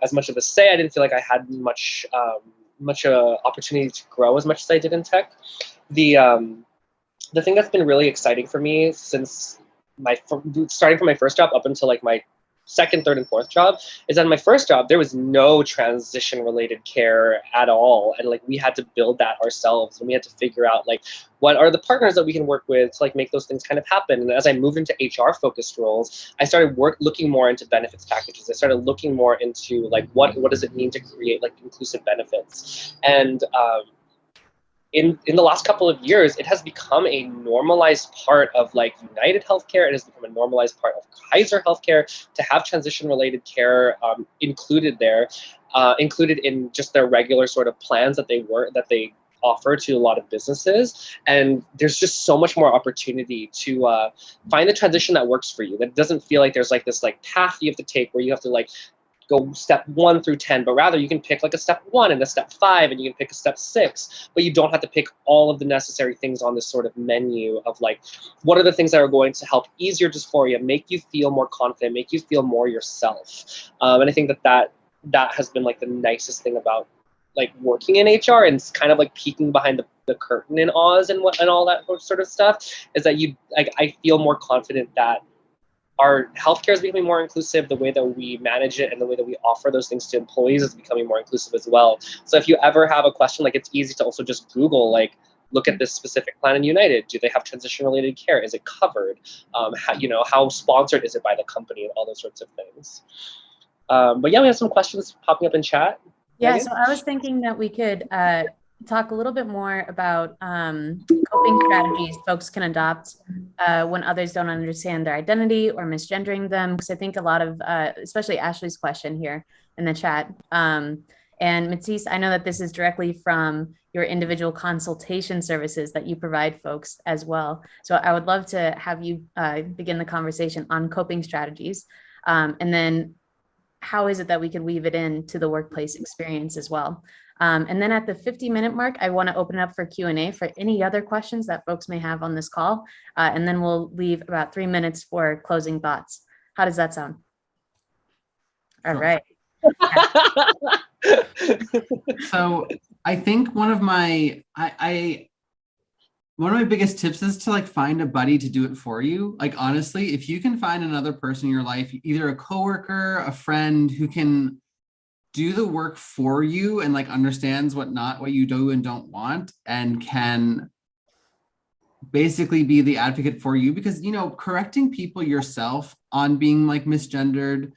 F: as much of a say. I didn't feel like I had much opportunity to grow as much as I did in tech. The thing that's been really exciting for me since starting from my first job up until like my second, third, and fourth job is that in my first job, there was no transition related care at all. And like, we had to build that ourselves, and we had to figure out like, what are the partners that we can work with to like make those things kind of happen. And as I moved into HR focused roles, I started looking more into benefits packages. I started looking more into like, what does it mean to create like inclusive benefits? And in the last couple of years, it has become a normalized part of like United Healthcare. It has become a normalized part of Kaiser Healthcare to have transition-related care included there, included in just their regular sort of plans that they offer to a lot of businesses. And there's just so much more opportunity to find the transition that works for you. That doesn't feel like there's like this like path you have to take where you have to like go step 1 through 10, but rather you can pick like a step 1 and a step 5, and you can pick a step 6, but you don't have to pick all of the necessary things on this sort of menu of like, what are the things that are going to help ease your dysphoria, make you feel more confident, make you feel more yourself. And I think that has been like the nicest thing about like working in HR, and it's kind of like peeking behind the curtain in Oz and all that sort of stuff, is that I feel more confident that our healthcare is becoming more inclusive. The way that we manage it and the way that we offer those things to employees is becoming more inclusive as well. So if you ever have a question, like, it's easy to also just Google like look at this specific plan in United. Do they have transition-related care? Is it covered? How sponsored is it by the company, and all those sorts of things. But yeah, we have some questions popping up in chat.
D: Yeah,
F: Megan?
D: so I was thinking that we could talk a little bit more about coping strategies folks can adopt when others don't understand their identity or misgendering them. Because I think a lot of, especially Ashley's question here in the chat, and Matisse, I know that this is directly from your individual consultation services that you provide folks as well. So I would love to have you begin the conversation on coping strategies. And then how is it that we could weave it into the workplace experience as well? And then at the 50-minute mark, I want to open up for Q&A for any other questions that folks may have on this call. And then we'll leave about 3 minutes for closing thoughts. How does that sound? All right.
B: So I think one of my biggest tips is to like find a buddy to do it for you. Like, honestly, if you can find another person in your life, either a coworker, a friend who can do the work for you and like understands what you do and don't want, and can basically be the advocate for you, because, correcting people yourself on being like misgendered,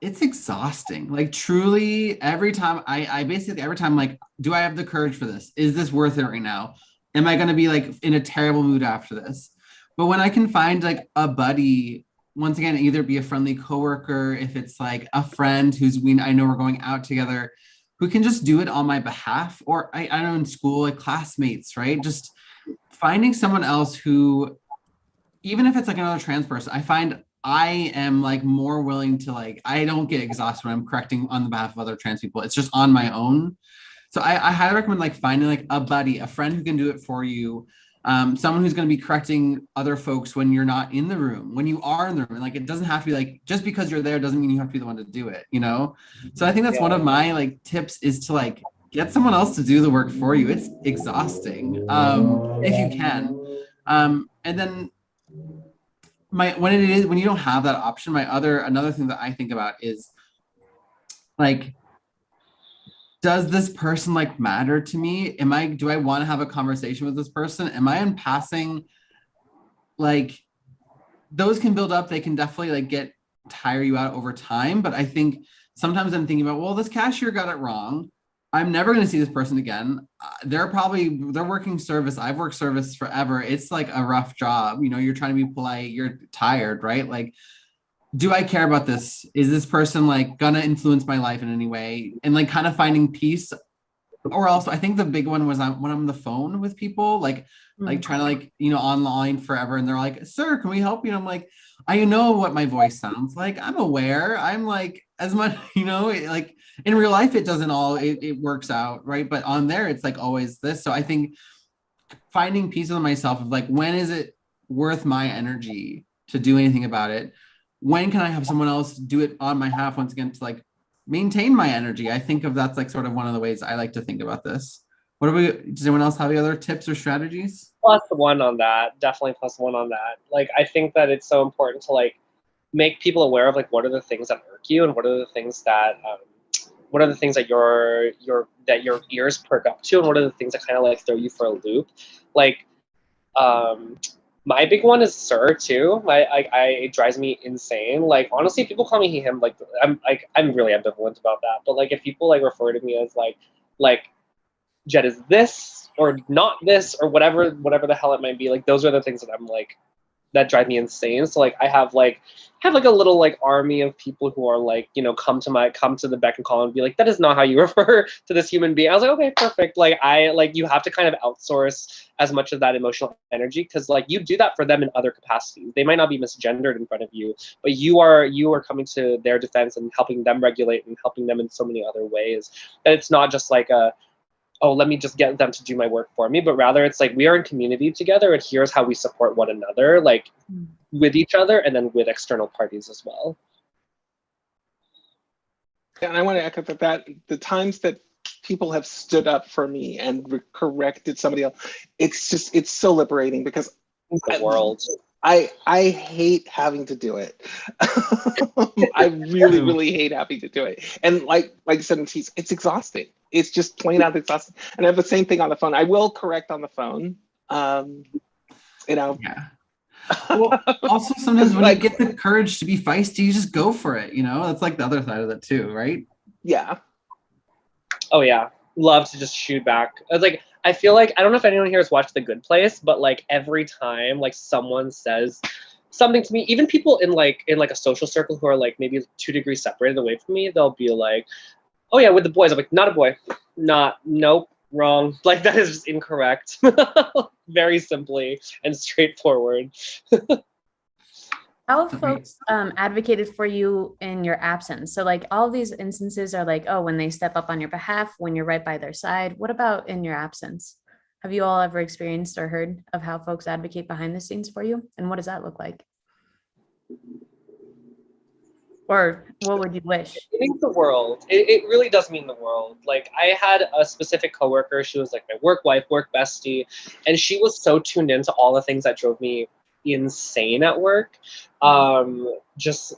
B: it's exhausting. Like, truly, every time every time, like, do I have the courage for this? Is this worth it right now? Am I going to be like in a terrible mood after this? But when I can find like a buddy, once again, either be a friendly coworker, if it's like a friend I know we're going out together, who can just do it on my behalf, or I don't know, in school, like classmates, right? Just finding someone else who, even if it's like another trans person, I find I am like more willing to, like, I don't get exhausted when I'm correcting on the behalf of other trans people. It's just on my own. So I highly recommend like finding like a buddy, a friend who can do it for you. Someone who's going to be correcting other folks when you're not in the room, when you are in the room. Like, it doesn't have to be like, just because you're there doesn't mean you have to be the one to do it, So I think that's one of my like tips, is to like get someone else to do the work for you. It's exhausting, if you can. And then when you don't have that option, another thing that I think about is like, does this person like matter to me? Do I want to have a conversation with this person? Am I in passing? Like, those can build up. They can definitely like tire you out over time. But I think sometimes I'm thinking about, well, this cashier got it wrong. I'm never going to see this person again. They're working service. I've worked service forever. It's like a rough job. You're trying to be polite. You're tired, right? Like, do I care about this? Is this person like gonna influence my life in any way? And like kind of finding peace. Or else, I think the big one was when I'm on the phone with people, like trying to like, online forever. And they're like, sir, can we help you? And I'm like, I know what my voice sounds like. I'm aware. I'm like, as much, like in real life, it works out, right? But on there, it's like always this. So I think finding peace with myself of like, when is it worth my energy to do anything about it? When can I have someone else do it on my behalf, once again, to like maintain my energy? I think of that's like sort of one of the ways I like to think about this. Does anyone else have any other tips or strategies?
F: +1 on that, definitely +1 on that. Like, I think that it's so important to like make people aware of like what are the things that irk you, and what are the things that your ears perk up to, and what are the things that kind of like throw you for a loop. Like, my big one is sir too. It drives me insane. Like, honestly, if people call me he, him, like I'm really ambivalent about that. But like, if people like refer to me as like Jed is this or not this or whatever the hell it might be, like those are the things that I'm like, that drive me insane. So like I have like a little like army of people who are like, come to the beck and call and be like, that is not how you refer to this human being. I was like, okay, perfect. Like you have to kind of outsource as much of that emotional energy, because like you do that for them in other capacities. They might not be misgendered in front of you, but you are coming to their defense and helping them regulate and helping them in so many other ways. And it's not just like oh, let me just get them to do my work for me, but rather it's like, we are in community together, and here's how we support one another, like with each other and then with external parties as well.
E: And I want to echo that the times that people have stood up for me and corrected somebody else, it's so liberating, because
F: The world.
E: I hate having to do it. I really hate having to do it. And like I said, it's exhausting. It's just plain out exhausting. And I have the same thing on the phone. I will correct on the phone.
B: Yeah. Well, also sometimes when you get the courage to be feisty, you just go for it. That's like the other side of it too, right?
E: Yeah.
F: Oh yeah, love to just shoot back. It's like, I feel like, I don't know if anyone here has watched The Good Place, but like every time like someone says something to me, even people in a social circle who are like maybe 2 degrees separated away from me, they'll be like, oh yeah, with the boys. I'm like, not a boy. Nope, wrong. Like that is just incorrect. Very simply and straightforward.
D: How have folks advocated for you in your absence? So like all these instances are like, oh, when they step up on your behalf, when you're right by their side. What about in your absence? Have you all ever experienced or heard of how folks advocate behind the scenes for you? And what does that look like? Or what would you wish?
F: It means the world. It really does mean the world. Like I had a specific coworker. She was like my work wife, work bestie, and she was so tuned into all the things that drove me insane at work. Just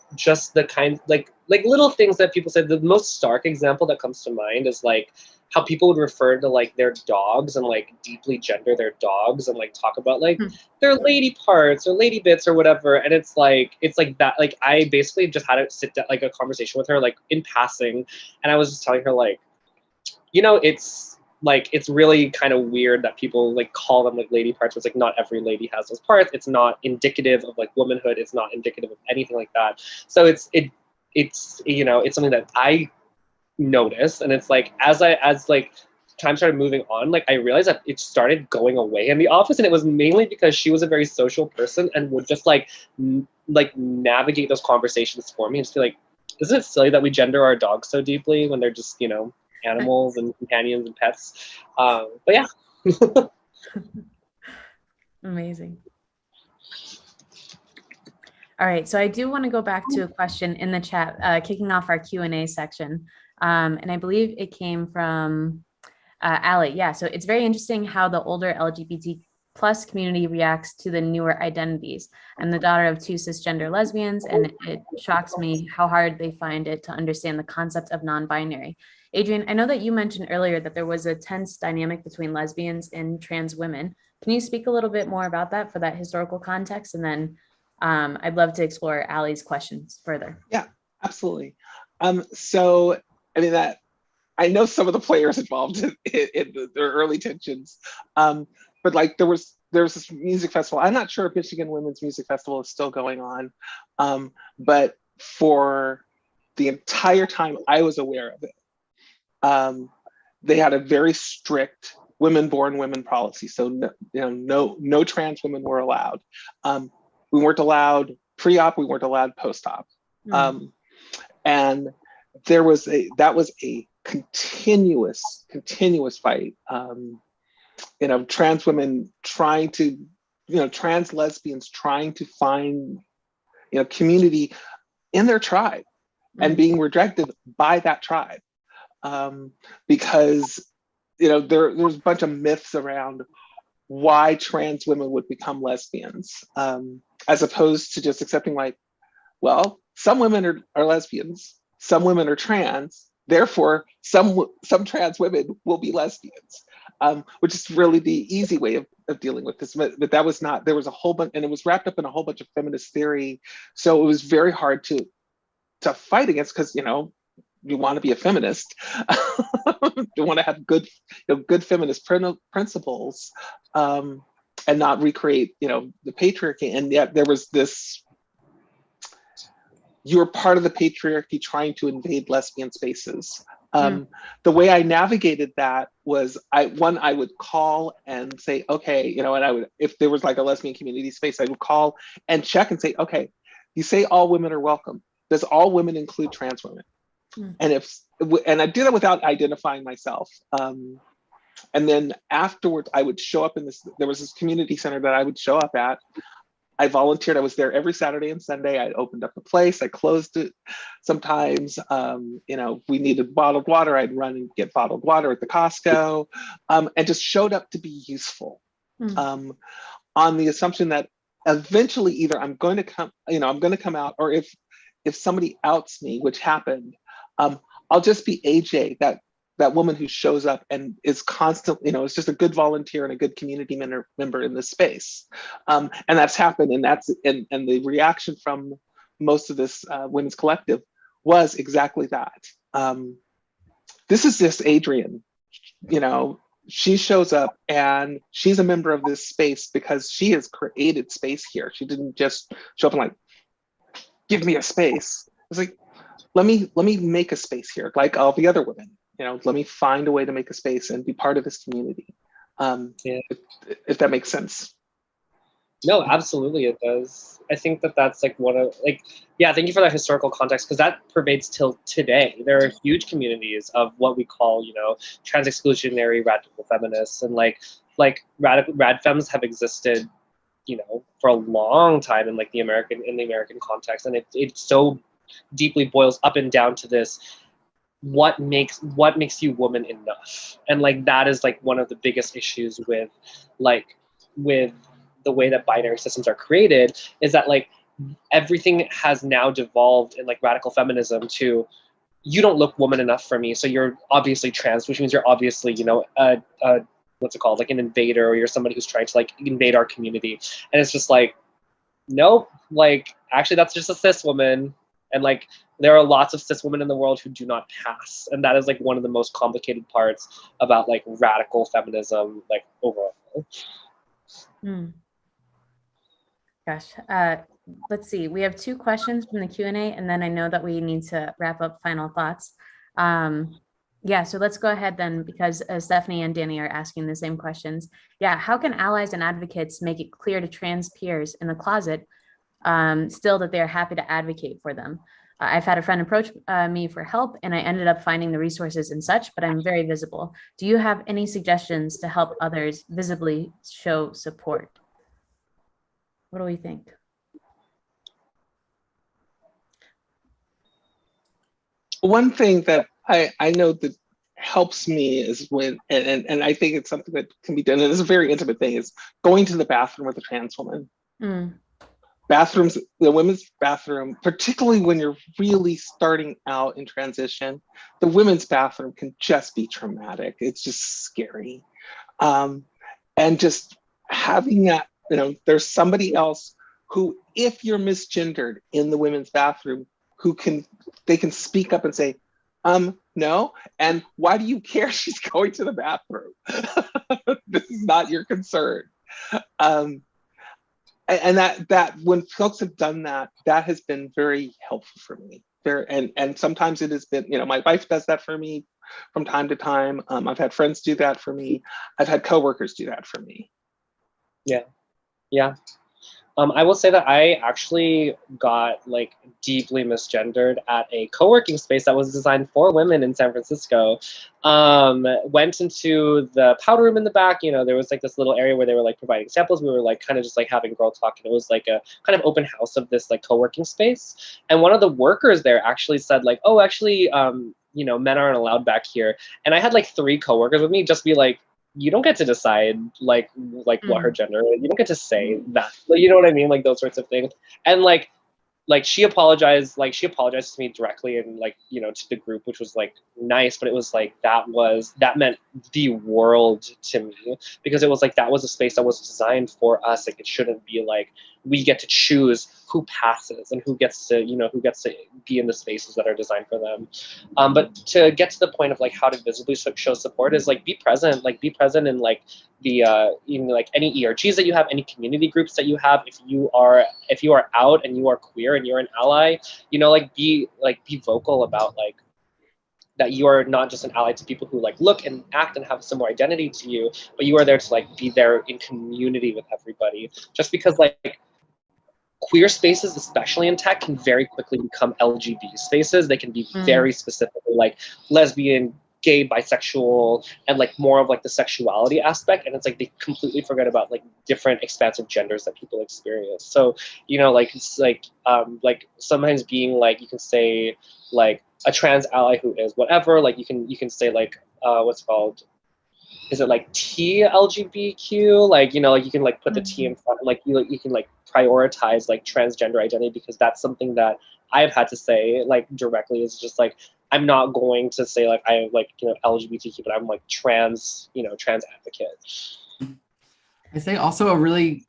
F: the kind like little things that people said. The most stark example that comes to mind is like how people would refer to like their dogs and like deeply gender their dogs and like talk about like their lady parts or lady bits or whatever. And it's like that. Like I basically just had to sit down like a conversation with her like in passing, and I was just telling her like, it's really kind of weird that people like call them like lady parts. It's like not every lady has those parts. It's not indicative of like womanhood. It's not indicative of anything like that. So it's something that I noticed, and it's like as time started moving on, like I realized that it started going away in the office, and it was mainly because she was a very social person and would just like navigate those conversations for me and just be like, isn't it silly that we gender our dogs so deeply when they're just animals and companions and pets? But yeah.
D: Amazing. All right, so I do want to go back to a question in the chat, kicking off our Q&A section. And I believe it came from Ali. Yeah, so it's very interesting how the older LGBT plus community reacts to the newer identities. I'm the daughter of 2 cisgender lesbians, and it shocks me how hard they find it to understand the concept of non-binary. Adrian, I know that you mentioned earlier that there was a tense dynamic between lesbians and trans women. Can you speak a little bit more about that for that historical context? And then I'd love to explore Ali's questions further.
E: Yeah, absolutely. So, I mean, that I know some of the players involved in their early tensions, but like there's this music festival. I'm not sure if Michigan Women's Music Festival is still going on, but for the entire time I was aware of it, they had a very strict women-born women policy. So no trans women were allowed. We weren't allowed pre-op. We weren't allowed post-op, and that was a continuous fight. Trans women trying to, trans lesbians trying to find, community in their tribe and being rejected by that tribe, because there's a bunch of myths around why trans women would become lesbians, as opposed to just accepting like, well, some women are lesbians, some women are trans, therefore some trans women will be lesbians, which is really the easy way of dealing with this. But that was not, there was a whole bunch, and it was wrapped up in a whole bunch of feminist theory. So it was very hard to fight against, because you want to be a feminist, you want to have good feminist principles, and not recreate the patriarchy. And yet there was this, you're part of the patriarchy trying to invade lesbian spaces. The way I navigated that was I would call and say, okay, and I would, if there was like a lesbian community space, I would call and check and say, okay, you say all women are welcome. Does all women include trans women? And I do that without identifying myself. And then afterwards, I would show up there was this community center that I would show up at. I volunteered. I was there every Saturday and Sunday. I opened up the place. I closed it sometimes. If we needed bottled water, I'd run and get bottled water at the Costco, and just showed up to be useful, on the assumption that eventually either I'm going to come out, or if somebody outs me, which happened, I'll just be AJ, that woman who shows up and is constantly, is just a good volunteer and a good community member in this space. And that's happened, and and the reaction from most of this women's collective was exactly that. This is just Adrian, she shows up and she's a member of this space because she has created space here. She didn't just show up and like, give me a space. It's like, let me make a space here, like all the other women. Let me find a way to make a space and be part of this community. If that makes sense.
F: No, absolutely it does. I think that's like thank you for that historical context, because that pervades till today. There are huge communities of what we call, trans exclusionary radical feminists, and like rad femmes have existed, for a long time in like the American context, and it so deeply boils up and down to this: what makes you woman enough? And like that is like one of the biggest issues with the way that binary systems are created, is that like everything has now devolved in like radical feminism to, you don't look woman enough for me, so you're obviously trans, which means you're obviously, what's it called, like an invader, or you're somebody who's trying to like invade our community. And it's just like, nope, like actually that's just a cis woman. And like there are lots of cis women in the world who do not pass, and that is like one of the most complicated parts about like radical feminism, like overall.
D: Gosh, let's see. We have 2 questions from the Q&A, and then I know that we need to wrap up final thoughts. So let's go ahead then, because Stephanie and Danny are asking the same questions. How can allies and advocates make it clear to trans peers in the closet still that they're happy to advocate for them? I've had a friend approach me for help, and I ended up finding the resources and such, but I'm very visible. Do you have any suggestions to help others visibly show support? What do we think?
E: One thing that I know that helps me is when, and I think it's something that can be done, and it's a very intimate thing, is going to the bathroom with a trans woman. Bathrooms, the women's bathroom, particularly when you're really starting out in transition, the women's bathroom can just be traumatic. It's just scary. And just having that, there's somebody else who, if you're misgendered in the women's bathroom, they can speak up and say, no, and why do you care she's going to the bathroom? This is not your concern. And that when folks have done that, that has been very helpful for me. And sometimes it has been, my wife does that for me from time to time. I've had friends do that for me. I've had coworkers do that for me.
F: Yeah. I will say that I actually got like deeply misgendered at a co-working space that was designed for women in San Francisco. Went into the powder room in the back. There was like this little area where they were like providing samples. We were like kind of just like having girl talk, and it was like a kind of open house of this like co-working space. And one of the workers there actually said like, oh, actually, men aren't allowed back here. And I had like 3 coworkers with me just be like, you don't get to decide like what her gender is. You don't get to say that. Like, you know what I mean? Like those sorts of things. And like she apologized to me directly, and like, to the group, which was like nice, but it was like that meant the world to me, because it was like that was a space that was designed for us. Like it shouldn't be like we get to choose who passes and who gets to be in the spaces that are designed for them. But to get to the point of like how to visibly show support is like be present in like the like any ERGs that you have, any community groups that you have. If you are out and you are queer and you're an ally, be vocal about like that you are not just an ally to people who like look and act and have a similar identity to you, but you are there to like be there in community with everybody. Just because like queer spaces, especially in tech, can very quickly become LGBT spaces. They can be very specifically like lesbian, gay, bisexual, and like more of like the sexuality aspect. And it's like they completely forget about like different expansive genders that people experience. So, like it's like sometimes being like, you can say like a trans ally who is whatever, like you can say like what's it called? Is it like TLGBTQ? Like, like you can like put the T in front, like you can like prioritize like transgender identity, because that's something that I've had to say like directly. Is just like, I'm not going to say like I'm like, you know, LGBTQ, but I'm like trans, you know, trans advocate.
B: I say also a really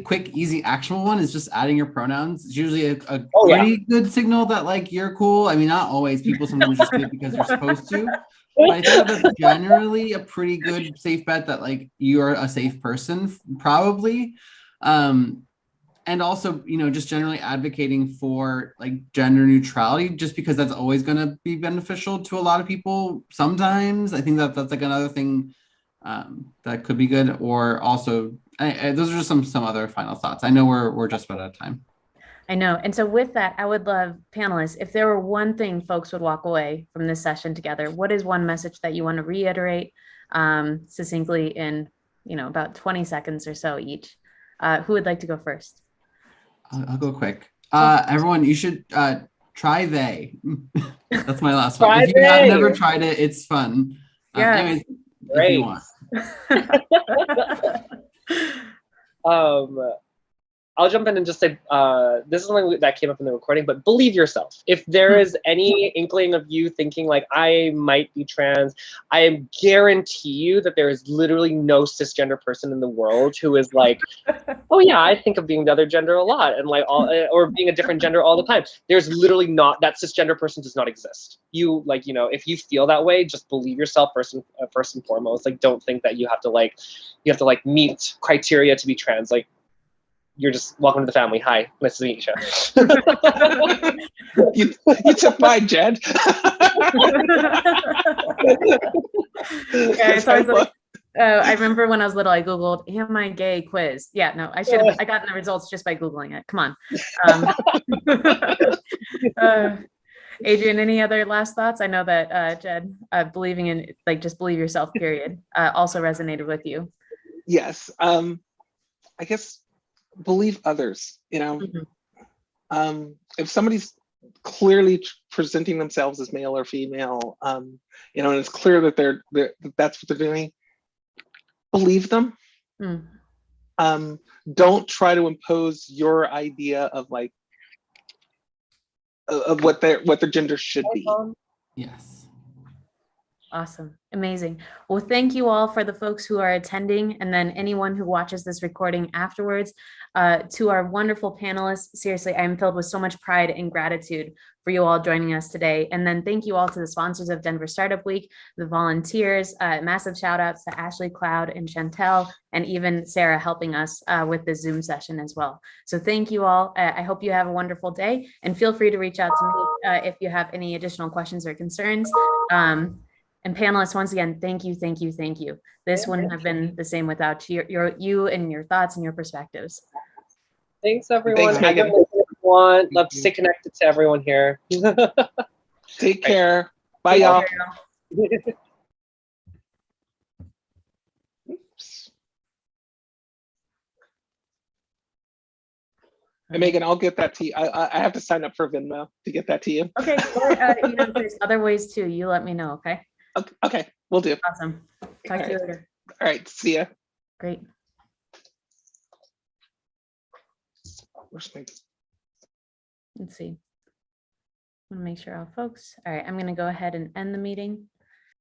B: quick, easy, actionable one is just adding your pronouns. It's usually a
F: Oh, yeah.
B: pretty good signal that like you're cool. I mean, not always. People sometimes just do it because they're supposed to. But I think that's generally a pretty good safe bet that like you're a safe person, probably. And also, you know, just generally advocating for like gender neutrality, just because that's always going to be beneficial to a lot of people. Sometimes I think that that's like another thing that could be good. Or also, those are just some other final thoughts. I know we're just about out of time.
D: I know. And so with that, I would love, panelists, if there were one thing folks would walk away from this session together, what is one message that you want to reiterate succinctly in, you know, about 20 seconds or so each? Who would like to go first?
B: I'll go quick. Everyone, you should try they. That's my last one.
F: Try
B: If you have
F: they.
B: never tried it, it's fun.
D: Yeah.
B: Anyways,
F: Great.
B: if you want.
F: I'll jump in and just say, this is something that came up in the recording, but believe yourself. If there is any inkling of you thinking like, I might be trans, I guarantee you that there is literally no cisgender person in the world who is like, oh yeah, I think of being the other gender a lot, and like or being a different gender all the time. There's literally not, that cisgender person does not exist. You like, you know, if you feel that way, just believe yourself first and foremost. Like, don't think that you have to like meet criteria to be trans. Like, you're just welcome to the family. Hi, nice to meet you.
E: You took mine, Jed.
D: Yeah, so I remember when I was little, I Googled, am I gay quiz. Yeah, no, I should have, I got the results just by Googling it. Come on. Adrian, any other last thoughts? I know that Jed, believing in, like, just believe yourself, period, also resonated with you.
E: Yes. I guess believe others, you know. If somebody's clearly presenting themselves as male or female, you know, and it's clear that they're that's what they're doing, believe them. Don't try to impose your idea of like of what their gender should be.
B: Yes.
D: Awesome. Amazing. Well, thank you all for the folks who are attending, and then anyone who watches this recording afterwards. To our wonderful panelists, seriously, I am filled with so much pride and gratitude for you all joining us today. And then thank you all to the sponsors of Denver Startup Week, the volunteers, massive shout outs to Ashley, Cloud, and Chantel, and even Sarah helping us with the Zoom session as well. So thank you all. I hope you have a wonderful day, and feel free to reach out to me if you have any additional questions or concerns. And panelists, once again, thank you, thank you, thank you. This wouldn't have been the same without you and your thoughts and your perspectives.
F: Thanks, everyone.
E: Thanks, Megan.
F: Love to stay connected to everyone here.
E: Take care. Bye, y'all. Hey, Megan, I'll get that to you. I have to sign up for Venmo to get that to you.
D: Okay, or you know, there's other ways too. You let me know, okay?
E: Okay, we'll do.
D: Awesome. Talk to you later.
E: All right, see ya.
D: Great.
E: Where's my...
D: Let's see. I want to make sure all folks. All right, I'm going to go ahead and end the meeting.